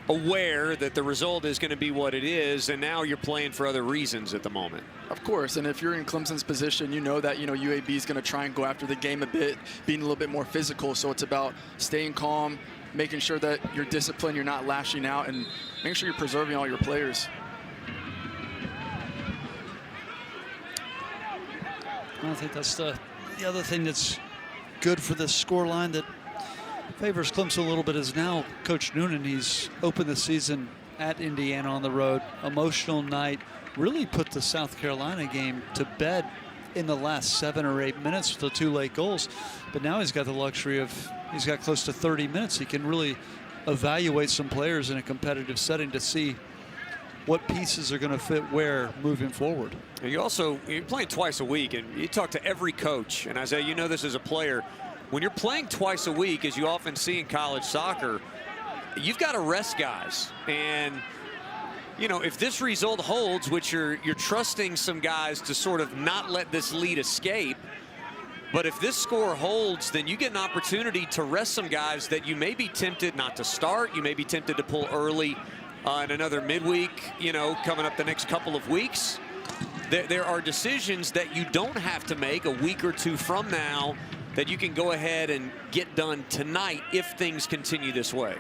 aware that the result is going to be what it is, and now you're playing for other reasons at the moment. Of course, and if you're in Clemson's position, you know that UAB is going to try and go after the game a bit, being a little bit more physical. So it's about staying calm, making sure that you're disciplined, you're not lashing out, and making sure you're preserving all your players. I think that's the other thing that's good for this scoreline that favors Clemson a little bit is now Coach Noonan. He's opened the season at Indiana on the road. Emotional night. Really put the South Carolina game to bed in the last 7 or 8 minutes with the 2 late goals. But now he's got the luxury of, he's got close to 30 minutes. He can really evaluate some players in a competitive setting to see what pieces are going to fit where moving forward. You're playing twice a week, and you talk to every coach, and Isaiah, you know this as a player. When you're playing twice a week, as you often see in college soccer, you've got to rest guys. And, you know, if this result holds, which you're trusting some guys to sort of not let this lead escape, but if this score holds, then you get an opportunity to rest some guys that you may be tempted not to start. You may be tempted to pull early in another midweek, you know, coming up the next couple of weeks. There are decisions that you don't have to make a week or 2 from now that you can go ahead and get done tonight if things continue this way.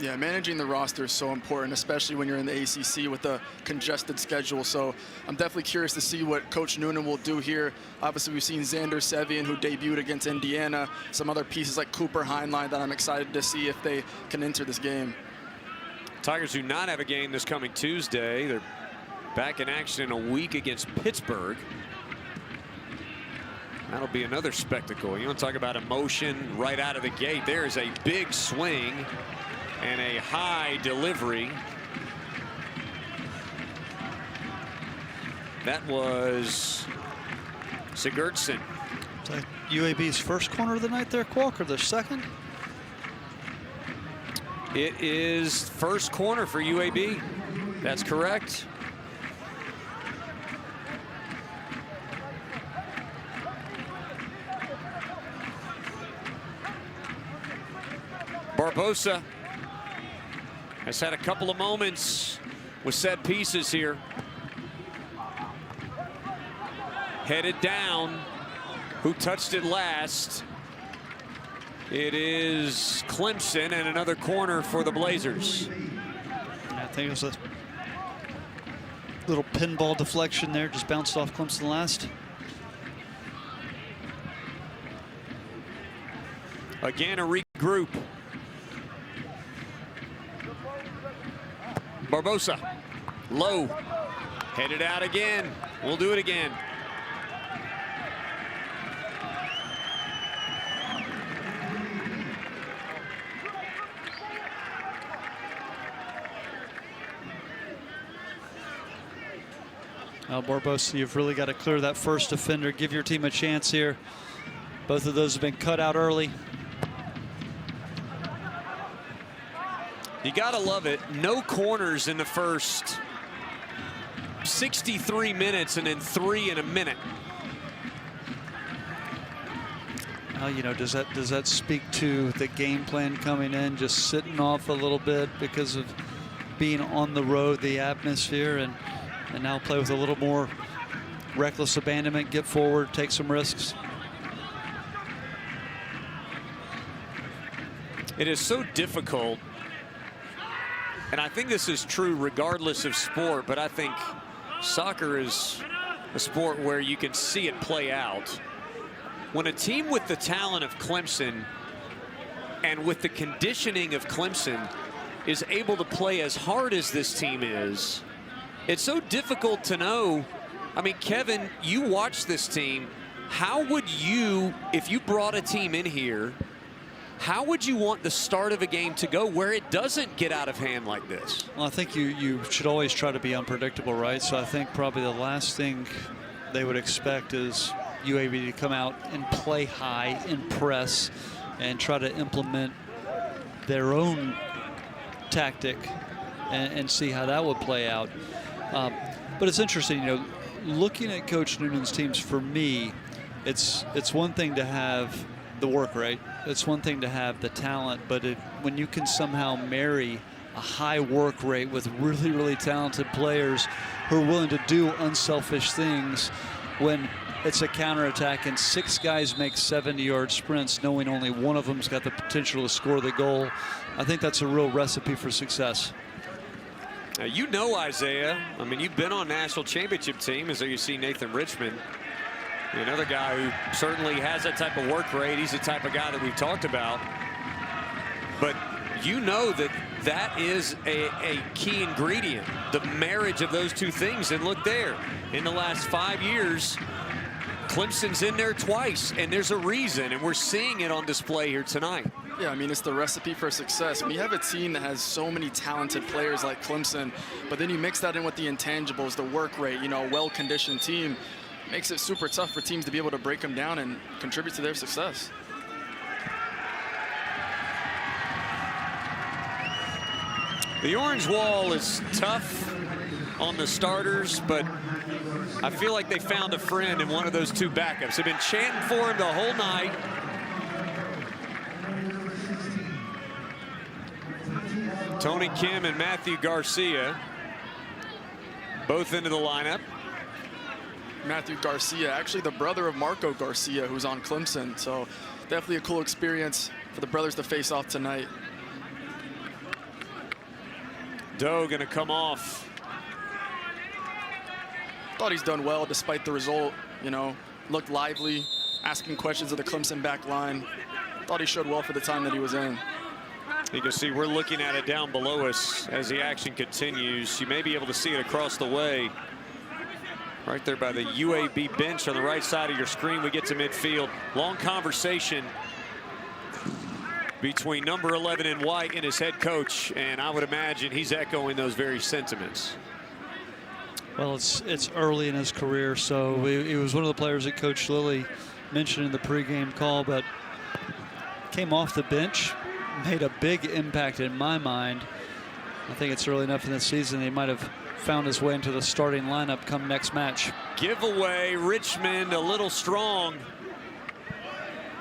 Yeah, managing the roster is so important, especially when you're in the ACC with a congested schedule. So I'm definitely curious to see what Coach Noonan will do here. Obviously, we've seen Xander Sevian, who debuted against Indiana, some other pieces like Cooper Heinlein that I'm excited to see if they can enter this game. Tigers do not have a game this coming Tuesday. They're back in action in a week against Pittsburgh. That'll be another spectacle. You want to talk about emotion right out of the gate. There is a big swing and a high delivery. That was Sigurdsson. Is that UAB's first corner of the night there, Qualk, or their second? It is first corner for UAB. That's correct. Barbosa has had a couple of moments with set pieces here. Headed down. Who touched it last? It is Clemson, and another corner for the Blazers. I think it was a little pinball deflection there, just bounced off Clemson last. Again, a regroup. Barbosa, low, headed out again. We'll do it again. Now, Barbosa, you've really got to clear that first defender, give your team a chance here. Both of those have been cut out early. You gotta love it. No corners in the first 63 minutes and then 3 in a minute. You know, does that speak to the game plan coming in, just sitting off a little bit because of being on the road, the atmosphere, and now play with a little more reckless abandonment, get forward, take some risks? It is so difficult. And I think this is true regardless of sport, but I think soccer is a sport where you can see it play out. When a team with the talent of Clemson and with the conditioning of Clemson is able to play as hard as this team is, it's so difficult to know. I mean, Kevin, you watch this team. How would you, if you brought a team in here, how would you want the start of a game to go where it doesn't get out of hand like this? Well, I think you should always try to be unpredictable, right? So I think probably the last thing they would expect is UAB to come out and play high and press and try to implement their own tactic and see how that would play out. But it's interesting, you know, looking at Coach Noonan's teams, for me, it's one thing to have the work rate. It's one thing to have the talent, but when you can somehow marry a high work rate with really, really talented players who are willing to do unselfish things when it's a counterattack and 6 guys make 70-yard sprints, knowing only one of them's got the potential to score the goal. I think that's a real recipe for success. Now, you know Isaiah. I mean, you've been on national championship teams, so you see Nathan Richmond, another guy who certainly has that type of work rate. He's the type of guy that we've talked about. But you know that that is a key ingredient, the marriage of those two things. And look there, in the last 5 years, Clemson's in there twice, and there's a reason, and we're seeing it on display here tonight. Yeah, I mean, it's the recipe for success. When you have a team that has so many talented players like Clemson, but then you mix that in with the intangibles, the work rate, you know, a well-conditioned team, makes it super tough for teams to be able to break them down and contribute to their success. The orange wall is tough on the starters, but I feel like they found a friend in one of those 2 backups. They've been chanting for him the whole night. Tony Kim and Matthew Garcia both into the lineup. Matthew Garcia, actually the brother of Marco Garcia, who's on Clemson. So definitely a cool experience for the brothers to face off tonight. Doe going to come off. Thought he's done well despite the result. You know, looked lively, asking questions of the Clemson back line. Thought he showed well for the time that he was in. You can see we're looking at it down below us as the action continues. You may be able to see it across the way. Right there by the UAB bench on the right side of your screen. We get to midfield. Long conversation between number 11 in white and his head coach, and I would imagine he's echoing those very sentiments. Well, it's early in his career, so he was one of the players that Coach Lilly mentioned in the pregame call, but came off the bench, made a big impact in my mind. I think it's early enough in the season he might have found his way into the starting lineup come next match. Giveaway, Richmond a little strong.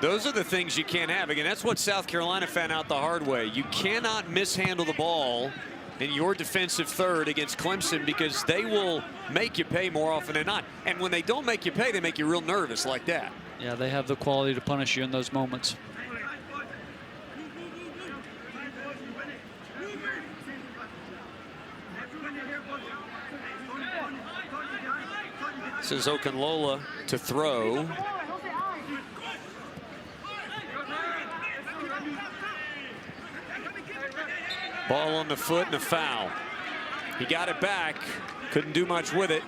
Those are the things you can't have. Again, that's what South Carolina found out the hard way. You cannot mishandle the ball in your defensive third against Clemson because they will make you pay more often than not. And when they don't make you pay, they make you real nervous like that. Yeah, they have the quality to punish you in those moments. This is Okunlola to throw. Ball on the foot and a foul. He got it back, couldn't do much with it.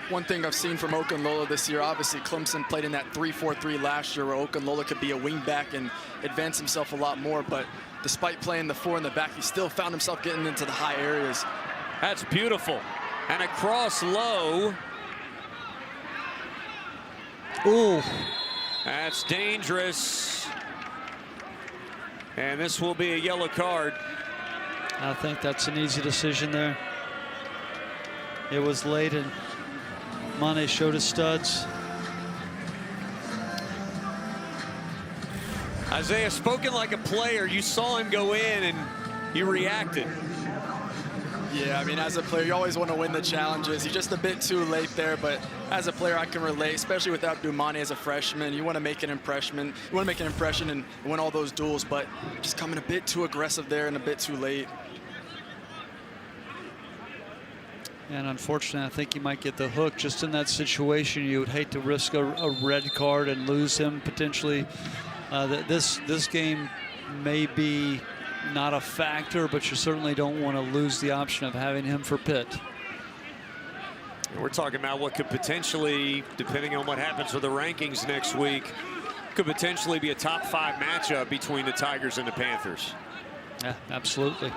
One thing I've seen from Okunlola this year, obviously Clemson played in that 3-4-3 last year where Okunlola could be a wing back and advance himself a lot more, but despite playing the 4 in the back, he still found himself getting into the high areas. That's beautiful. And across low. Ooh. That's dangerous. And this will be a yellow card. I think that's an easy decision there. It was late and Mane showed his studs. Isaiah, spoken like a player. You saw him go in and you reacted. Yeah, I mean, as a player, you always want to win the challenges. He's just a bit too late there, but as a player, I can relate, especially with Abdul Mane as a freshman. You want to make an impression. You want to make an impression and win all those duels, but just coming a bit too aggressive there and a bit too late. And unfortunately, I think you might get the hook. Just in that situation, you would hate to risk a red card and lose him potentially. This game may be not a factor, but you certainly don't want to lose the option of having him for Pitt. We're talking about what could potentially, depending on what happens with the rankings next week, could potentially be a top 5 matchup between the Tigers and the Panthers. Yeah, absolutely.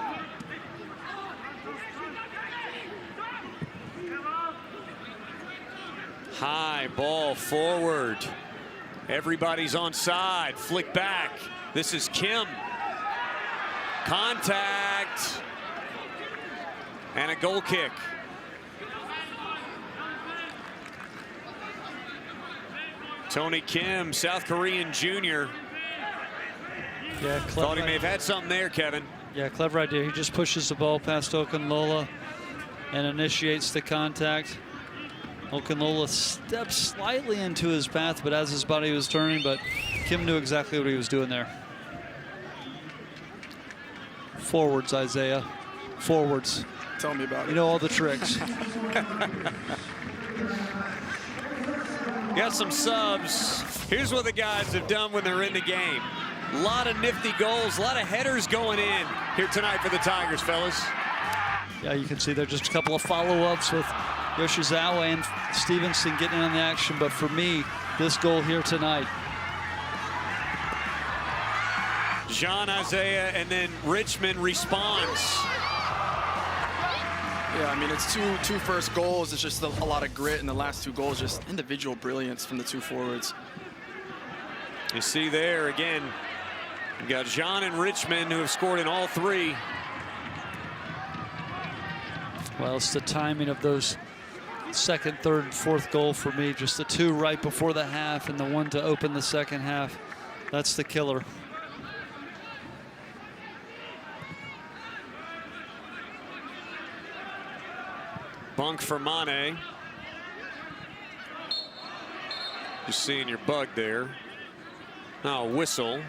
High ball forward. Everybody's on side. Flick back. This is Kim. Contact. And a goal kick. Tony Kim, South Korean junior. Yeah, Thought he may have had something there, Kevin. Yeah, clever idea. He just pushes the ball past Okunlola and initiates the contact. Okunlola steps slightly into his path, but as his body was turning, but Kim knew exactly what he was doing there. Forwards, Isaiah. Forwards. Tell me about it. You know all the tricks. Got some subs. Here's what the guys have done when they're in the game. A lot of nifty goals, a lot of headers going in here tonight for the Tigers, fellas. Yeah, you can see there just a couple of follow-ups with Yoshizawa and Stevenson getting in on the action. But for me, this goal here tonight. Jean, Isaiah, and then Richmond responds. Yeah, I mean, it's two first goals. It's just a lot of grit, and the last 2 goals, just individual brilliance from the 2 forwards. You see there again, you got Jean and Richmond who have scored in all 3. Well, it's the timing of those second, third, and fourth goal for me. Just the 2 right before the half and the 1 to open the second half. That's the killer. Bunk for Mane. Just seeing your bug there. Now a whistle.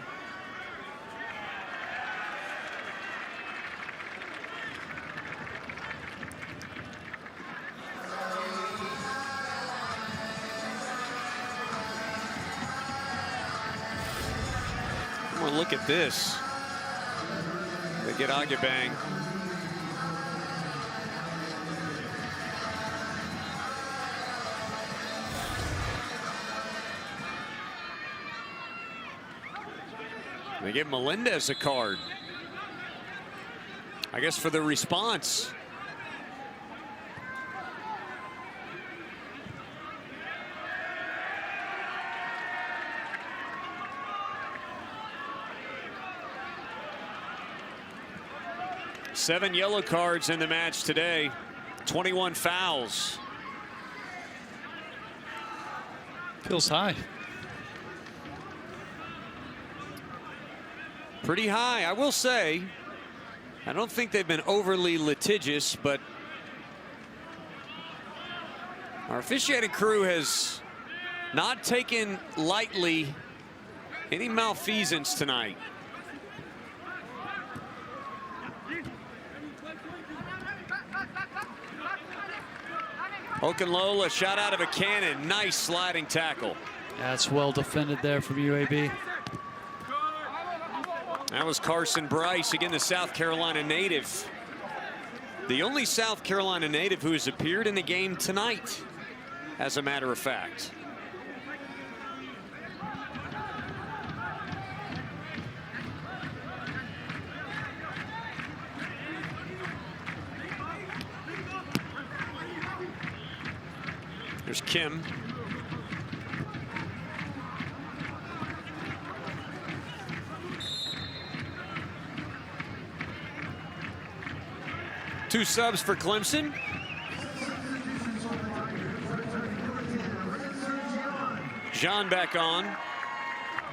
Come on, look at this. They get Agyebang. They give Melendez a card. I guess for the response. Seven yellow cards in the match today. 21 fouls. Feels high. Pretty high, I will say. I don't think they've been overly litigious, but our officiating crew has not taken lightly any malfeasance tonight. Okunlola shot out of a cannon. Nice sliding tackle. That's well defended there from UAB. That was Carson Bryce, again the South Carolina native. The only South Carolina native who has appeared in the game tonight, as a matter of fact. There's Kim. Two subs for Clemson. Jean back on.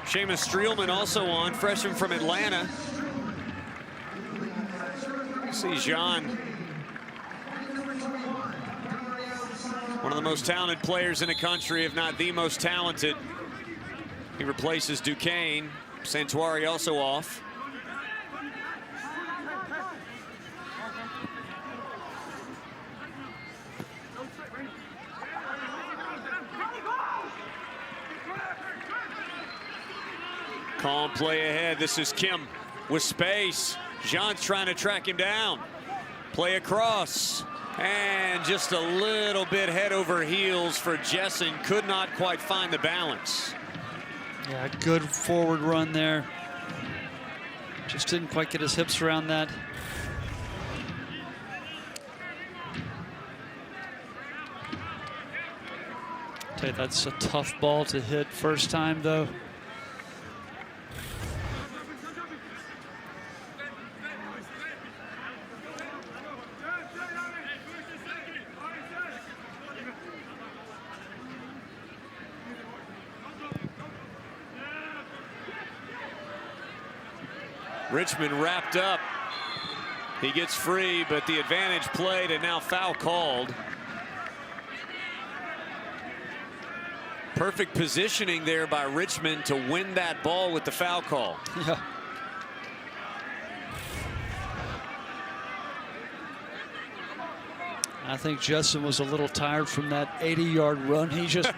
Seamus Streelman also on, freshman from Atlanta. See Jean, one of the most talented players in the country, if not the most talented. He replaces Duquesne. Santuari also off. Calm play ahead. This is Kim with space. Jean's trying to track him down. Play across. And just a little bit head over heels for Jessen. Could not quite find the balance. Yeah, good forward run there. Just didn't quite get his hips around that. Tell you, that's a tough ball to hit first time, though. Richmond wrapped up. He gets free, but the advantage played, and now foul called. Perfect positioning there by Richmond to win that ball with the foul call. Yeah. I think Justin was a little tired from that 80-yard run. He just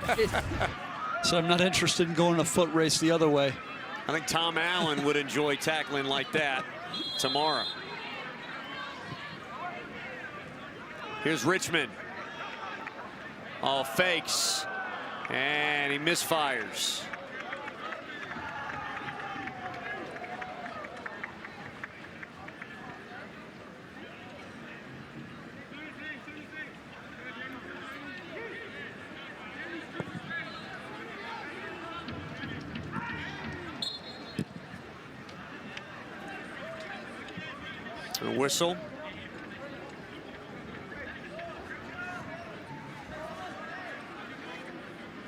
so I'm not interested in going a foot race the other way. I think Tom Allen would enjoy tackling like that tomorrow. Here's Richmond. All fakes. And he misfires. A whistle.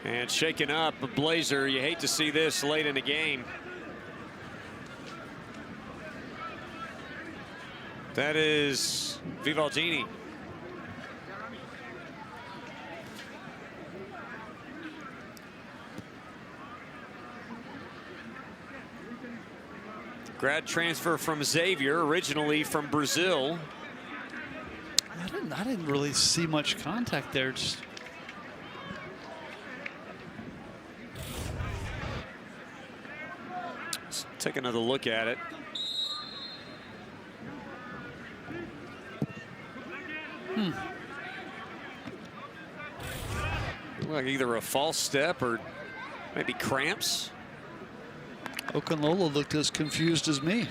And shaken up, a Blazer. You hate to see this late in the game. That is Vivaldini. Grad transfer from Xavier, originally from Brazil. I didn't really see much contact there. Just let's take another look at it. Like either a false step or maybe cramps. Okunlola looked as confused as me.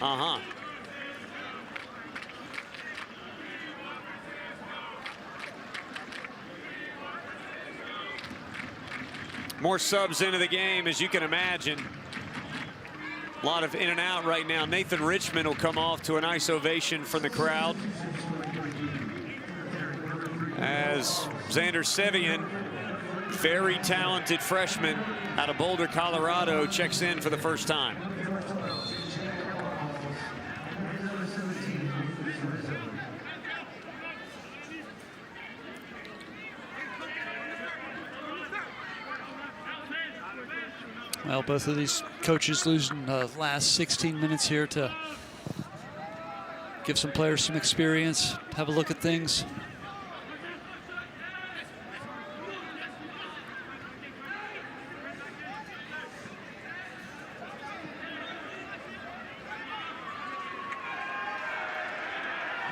More subs into the game, as you can imagine. A lot of in and out right now. Nathan Richmond will come off to a nice ovation from the crowd, as Xander Sevian, very talented freshman out of Boulder, Colorado, checks in for the first time. Well, both of these coaches losing the last 16 minutes here to give some players some experience, have a look at things.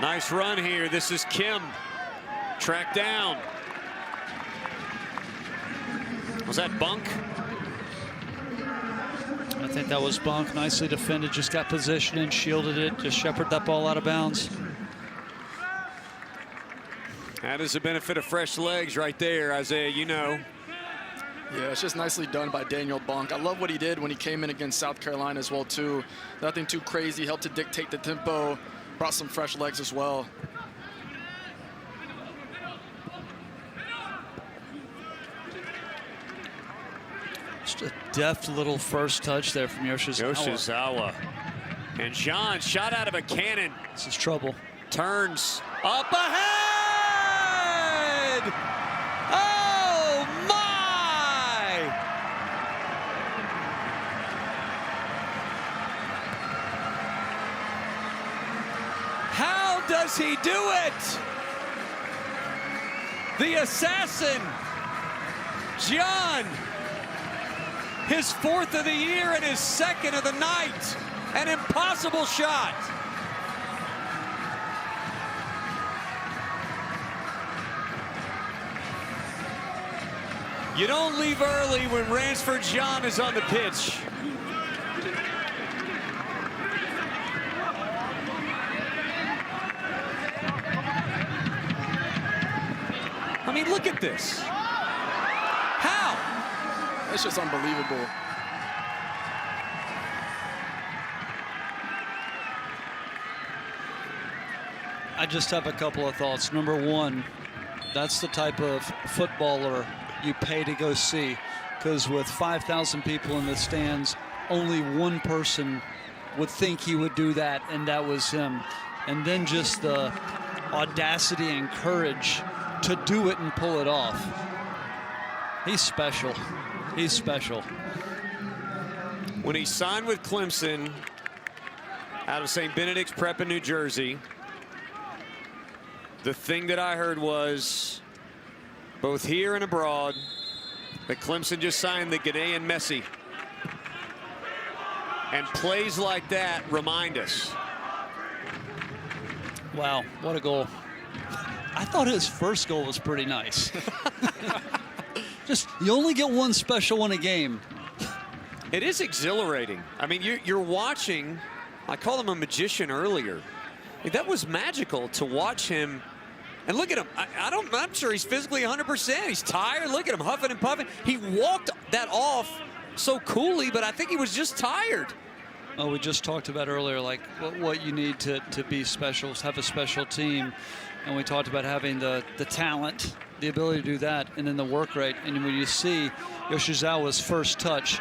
Nice run here. This is Kim. Tracked down. Was that Bunk? I think that was Bunk. Nicely defended. Just got position and shielded it. Just shepherded that ball out of bounds. That is the benefit of fresh legs right there, Isaiah, you know. Yeah, it's just nicely done by Daniel Bunk. I love what he did when he came in against South Carolina as well, too. Nothing too crazy. Helped to dictate the tempo. Brought some fresh legs as well. Just a deft little first touch there from Yoshizawa. Yoshizawa. And John shot out of a cannon. This is trouble. Turns up ahead. Oh, my. How does he do it? The assassin, John. His fourth of the year and his second of the night. An impossible shot. You don't leave early when Ransford John is on the pitch. I mean, look at this. How? It's just unbelievable. I just have a couple of thoughts. Number one, that's the type of footballer you pay to go see, because with 5,000 people in the stands, only one person would think he would do that, and that was him. And then just the audacity and courage to do it and pull it off. He's special. He's special. When he signed with Clemson out of St. Benedict's Prep in New Jersey, the thing that I heard was, both here and abroad, that Clemson just signed the Ghanaian Messi. And plays like that remind us. Wow, what a goal. I thought his first goal was pretty nice. Just, you only get one special one a game. It is exhilarating. I mean, you're watching, I called him a magician earlier. That was magical to watch him. And look at him. I'm not sure he's physically 100%. He's tired. Look at him huffing and puffing. He walked that off so coolly, but I think he was just tired. Oh, we just talked about earlier, like what you need to be special, have a special team. And we talked about having the talent, the ability to do that, and then the work rate. And when you see Yoshizawa's first touch,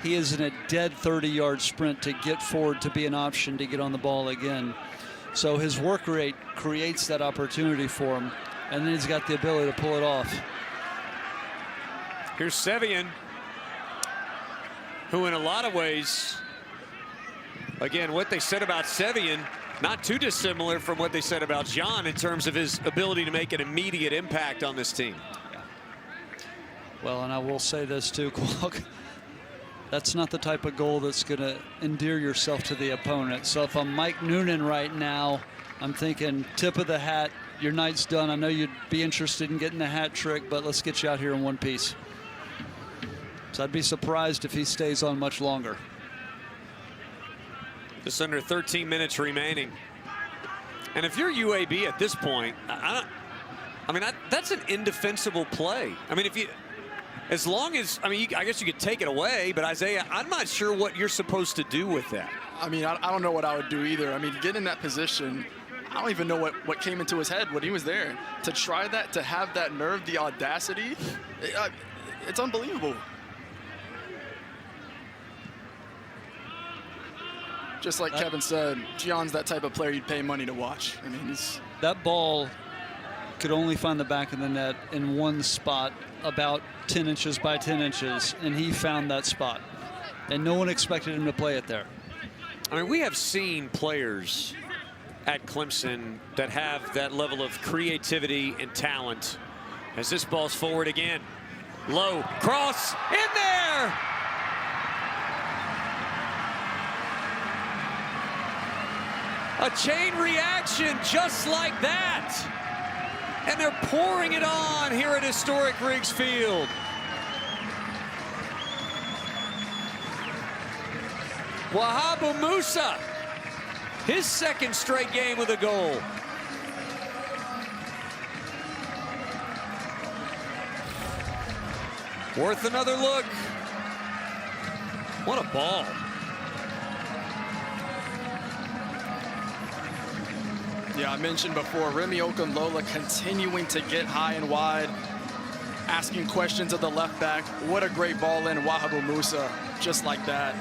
he is in a dead 30-yard sprint to get forward, to be an option, to get on the ball again. So his work rate creates that opportunity for him, and then he's got the ability to pull it off. Here's Sevian, who in a lot of ways, again, what they said about Sevian, not too dissimilar from what they said about John in terms of his ability to make an immediate impact on this team. Yeah. Well, and I will say this too, Qualk. That's not the type of goal that's going to endear yourself to the opponent. So if I'm Mike Noonan right now, I'm thinking tip of the hat, your night's done. I know you'd be interested in getting a hat trick, but let's get you out here in one piece. So I'd be surprised if he stays on much longer. Just under 13 minutes remaining. And if you're UAB at this point, that's an indefensible play. I mean, as long as, I guess you could take it away, but Isaiah, I'm not sure what you're supposed to do with that. I mean, I don't know what I would do either. I mean, get in that position, I don't even know what came into his head when he was there. To try that, to have that nerve, the audacity, it's unbelievable. Just like Kevin said, Gion's that type of player you'd pay money to watch. I mean, that ball could only find the back of the net in one spot, about 10 inches by 10 inches, and he found that spot. And no one expected him to play it there. I mean, we have seen players at Clemson that have that level of creativity and talent. As this ball's forward again. Low, cross, in there! A chain reaction just like that. And they're pouring it on here at historic Riggs Field. Wahabu Musa, his second straight game with a goal. Worth another look. What a ball. Yeah, I mentioned before, Remy Okunlola continuing to get high and wide, asking questions of the left back. What a great ball in, Wahabu Musa, just like that.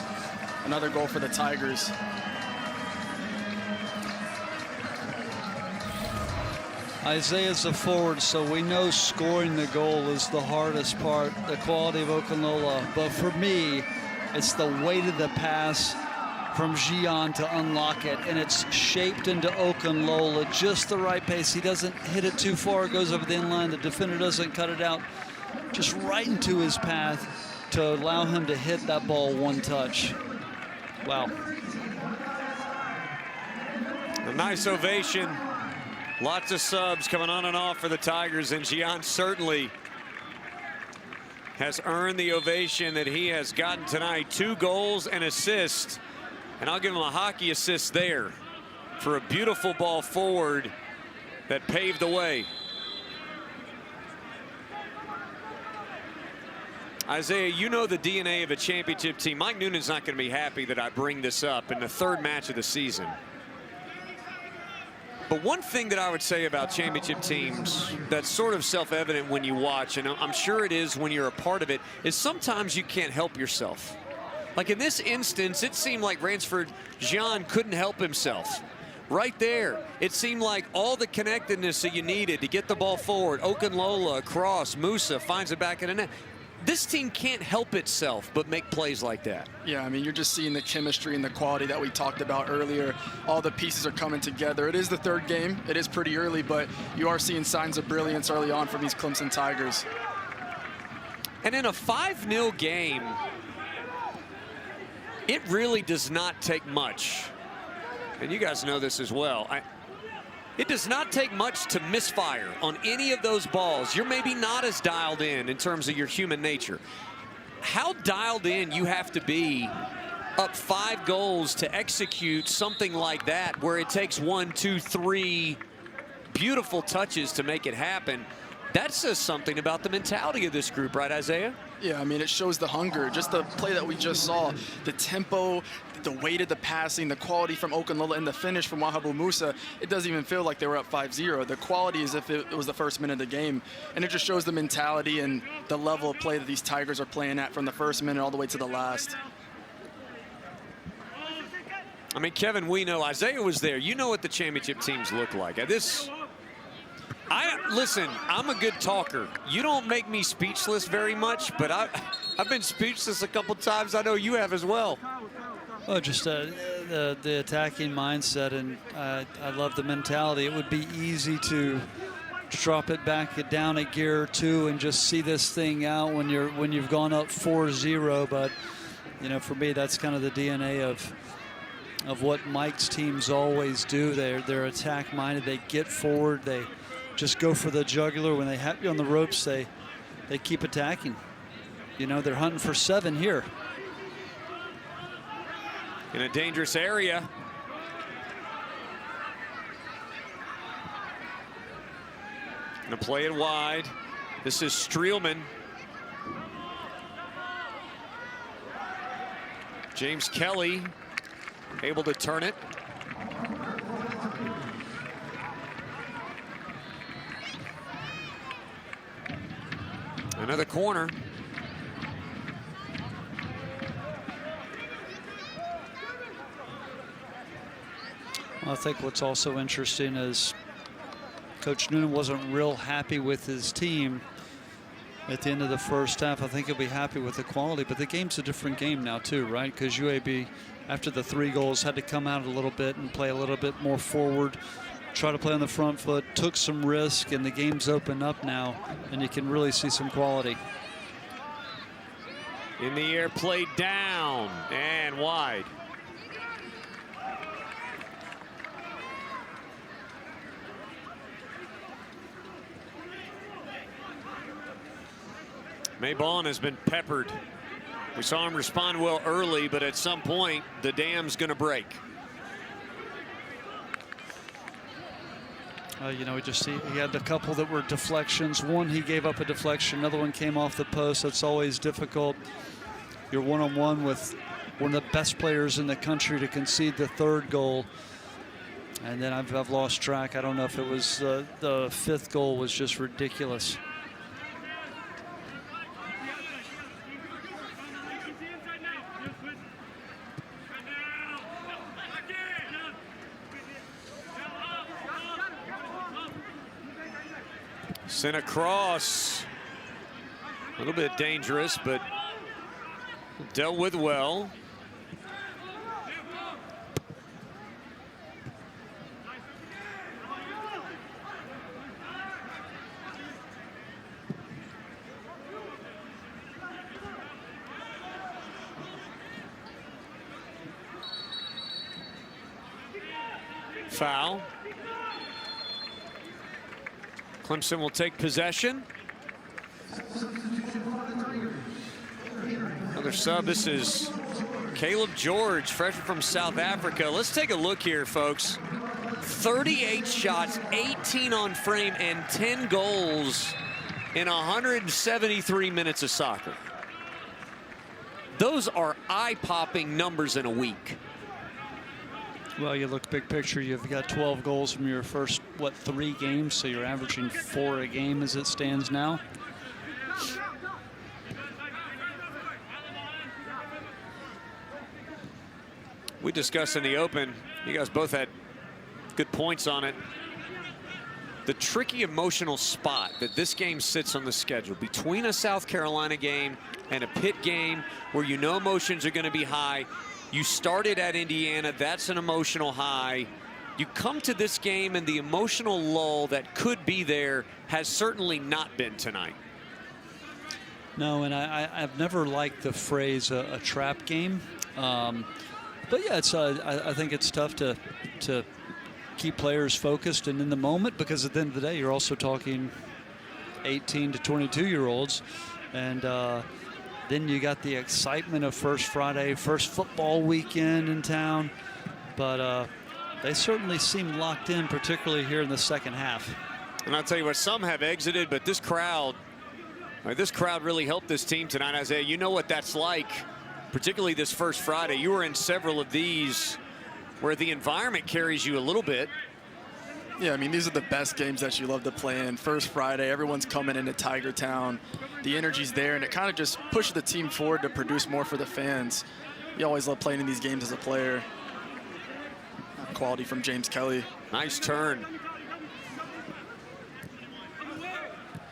Another goal for the Tigers. Isaiah's a forward, so we know scoring the goal is the hardest part, the quality of Okunlola. But for me, it's the weight of the pass from Gian to unlock it, and it's shaped into Okunlola, just the right pace. He doesn't hit it too far, it goes over the inline. The defender doesn't cut it out, just right into his path to allow him to hit that ball one touch. Wow. A nice ovation. Lots of subs coming on and off for the Tigers, and Gian certainly has earned the ovation that he has gotten tonight. 2 goals and assists. And I'll give him a hockey assist there for a beautiful ball forward that paved the way. Isaiah, you know the DNA of a championship team. Mike Noonan's not going to be happy that I bring this up in the 3rd match of the season. But one thing that I would say about championship teams that's sort of self-evident when you watch, and I'm sure it is when you're a part of it, is sometimes you can't help yourself. Like in this instance, it seemed like Ransford Jean couldn't help himself. Right there, it seemed like all the connectedness that you needed to get the ball forward. Okunlola across, Musa finds it back in the net. This team can't help itself but make plays like that. Yeah, I mean, you're just seeing the chemistry and the quality that we talked about earlier. All the pieces are coming together. It is the third game. It is pretty early, but you are seeing signs of brilliance early on from these Clemson Tigers. And in a 5-0 game, it really does not take much. And you guys know this as well. It does not take much to misfire on any of those balls. You're maybe not as dialed in terms of your human nature. How dialed in you have to be up 5 goals to execute something like that, where it takes 1, 2, 3 beautiful touches to make it happen. That says something about the mentality of this group, right, Isaiah? Yeah, I mean, it shows the hunger. Just the play that we just saw, the tempo, the weight of the passing, the quality from Okunlola, and the finish from Wahabu Musa. It doesn't even feel like they were up 5-0. The quality is if it was the first minute of the game. And it just shows the mentality and the level of play that these Tigers are playing at from the first minute all the way to the last. I mean, Kevin, we know Isaiah was there. You know what the championship teams look like. Listen, I'm a good talker. You don't make me speechless very much, but I've been speechless a couple times. I know you have as well. Well, just the attacking mindset, and I love the mentality. It would be easy to drop it back down a gear or two and just see this thing out when you've gone up 4-0. But you know, for me, that's kind of the DNA of what Mike's teams always do. They're attack minded. They get forward. They just go for the jugular. When they have you on the ropes, they keep attacking. You know, they're hunting for 7 here. In a dangerous area. Gonna play it wide. This is Streelman. James Kelly able to turn it. Another corner. I think what's also interesting is Coach Noonan wasn't real happy with his team at the end of the first half. I think he'll be happy with the quality, but the game's a different game now too, right? Because UAB, after the 3 goals, had to come out a little bit and play a little bit more forward, try to play on the front foot, took some risk, and the game's opened up now, and you can really see some quality. In the air, played down and wide. Maybon has been peppered. We saw him respond well early, but at some point, the dam's going to break. You know, he had a couple that were deflections. One, he gave up a deflection. Another one came off the post. That's always difficult. You're one-on-one with one of the best players in the country to concede the 3rd goal. And then I've lost track. I don't know if it was the 5th goal was just ridiculous. Sent across. A little bit dangerous, but dealt with well. Foul. Clemson will take possession. Another sub. This is Caleb George, freshman from South Africa. Let's take a look here, folks. 38 shots, 18 on frame, and 10 goals in 173 minutes of soccer. Those are eye-popping numbers in a week. Well, you look big picture, you've got 12 goals from your first, 3 games, so you're averaging 4 a game as it stands now. we discussed in the open, you guys both had good points on it. The tricky emotional spot that this game sits on the schedule between a South Carolina game and a Pitt game where you know emotions are going to be high. You started at Indiana. That's an emotional high. You come to this game and the emotional lull that could be there has certainly not been tonight. No, and I've never liked the phrase a trap game. But yeah, it's I think it's tough to keep players focused and in the moment, because at the end of the day, you're also talking 18 to 22-year-olds. And then you got the excitement of first Friday, first football weekend in town. But they certainly seem locked in, particularly here in the second half. And I'll tell you what, some have exited, but this crowd really helped this team tonight, Isaiah. You know what that's like, particularly this first Friday. You were in several of these where the environment carries you a little bit. Yeah, I mean, these are the best games that you love to play in. First Friday, everyone's coming into Tiger Town. The energy's there, and it kind of just pushes the team forward to produce more for the fans. You always love playing in these games as a player. Quality from James Kelly. Nice turn.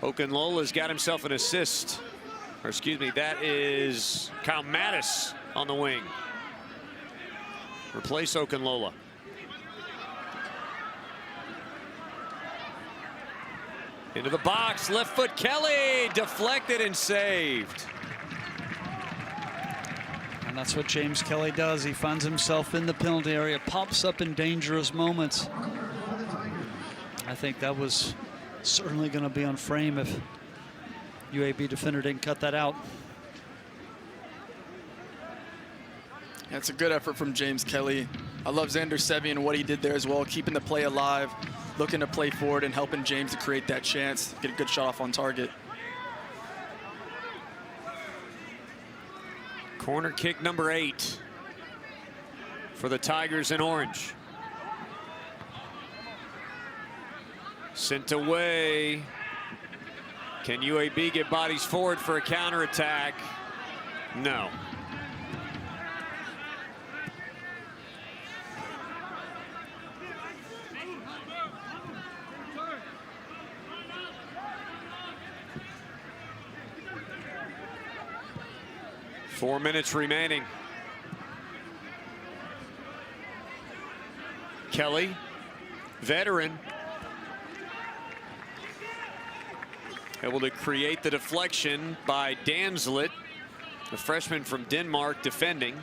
Okunlola's got himself an assist. Or excuse me, that is Kyle Mattis on the wing. Replace Okunlola. Into the box, left foot Kelly, deflected and saved. And that's what James Kelly does. He finds himself in the penalty area, pops up in dangerous moments. I think that was certainly going to be on frame if UAB defender didn't cut that out. That's a good effort from James Kelly. I love Xander Sevian and what he did there as well, keeping the play alive, looking to play forward and helping James to create that chance, get a good shot off on target. Corner kick number 8 for the Tigers in orange. Sent away. Can UAB get bodies forward for a counterattack? No. Four minutes remaining. Kelly, veteran, able to create the deflection by Danslet, the freshman from Denmark, defending.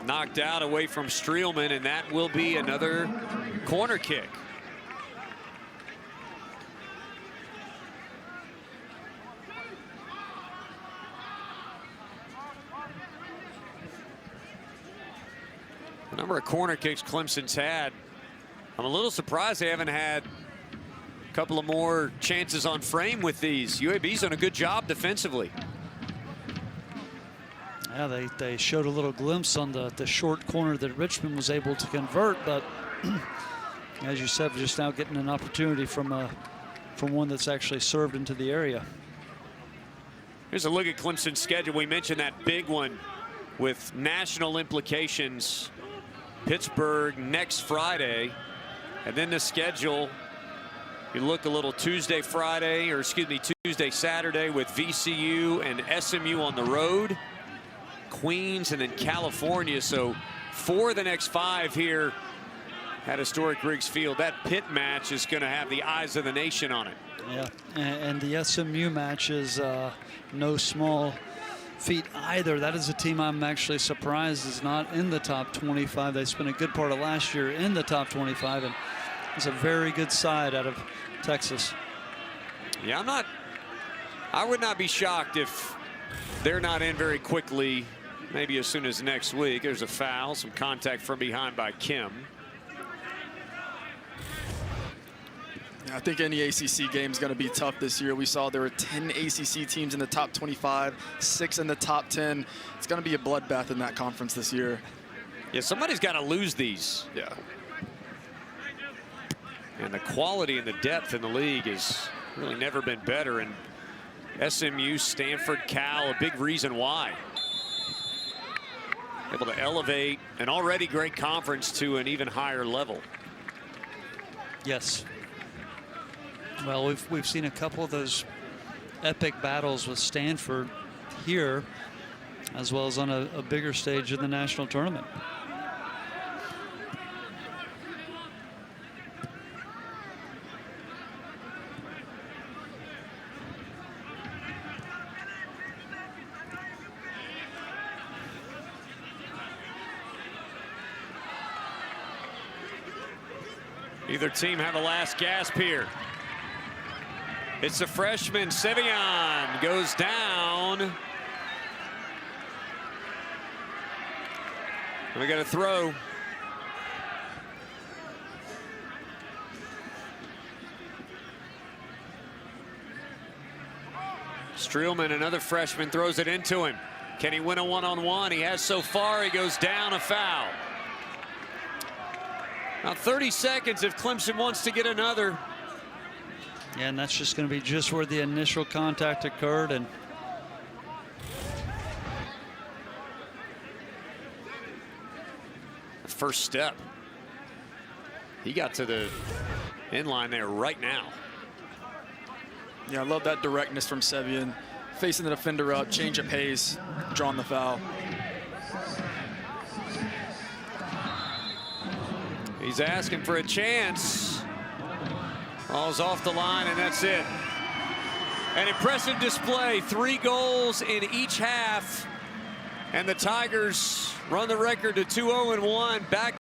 Knocked out away from Streelman, and that will be another corner kick. The number of corner kicks Clemson's had, I'm a little surprised they haven't had a couple of more chances on frame with these. UAB's done a good job defensively. Yeah, they showed a little glimpse on the short corner that Richmond was able to convert, but as you said, we're just now getting an opportunity from one that's actually served into the area. Here's a look at Clemson's schedule. We mentioned that big one with national implications. Pittsburgh next Friday, and then the schedule, you look a little Tuesday, Saturday with VCU and SMU on the road, Queens, and then California. So for the next 5 here at historic Riggs Field. That Pitt match is going to have the eyes of the nation on it. Yeah, and the SMU match is no small feat either. That is a team I'm actually surprised is not in the top 25. They spent a good part of last year in the top 25, and it's a very good side out of Texas. Yeah, I would not be shocked if they're not in very quickly, maybe as soon as next week. There's a foul, some contact from behind by Kim. I think any ACC game is going to be tough this year. We saw there were 10 ACC teams in the top 25, 6 in the top 10. It's going to be a bloodbath in that conference this year. Yeah, somebody's got to lose these. Yeah. And the quality and the depth in the league has really never been better. And SMU, Stanford, Cal, a big reason why. Able to elevate an already great conference to an even higher level. Yes. Well, we've seen a couple of those epic battles with Stanford here, as well as on a bigger stage in the national tournament. Either team have a last gasp here. It's the freshman, Sevian, goes down. We got a throw. Streelman, another freshman, throws it into him. Can he win a one-on-one? He has so far. He goes down, a foul. Now 30 seconds if Clemson wants to get another. Yeah, and that's just going to be just where the initial contact occurred. And first step. He got to the end line there right now. Yeah, I love that directness from Sevian. Facing the defender up, change of pace, drawing the foul. He's asking for a chance. Ball's off the line, and that's it. An impressive display. 3 goals in each half. And the Tigers run the record to 2-0-1. Back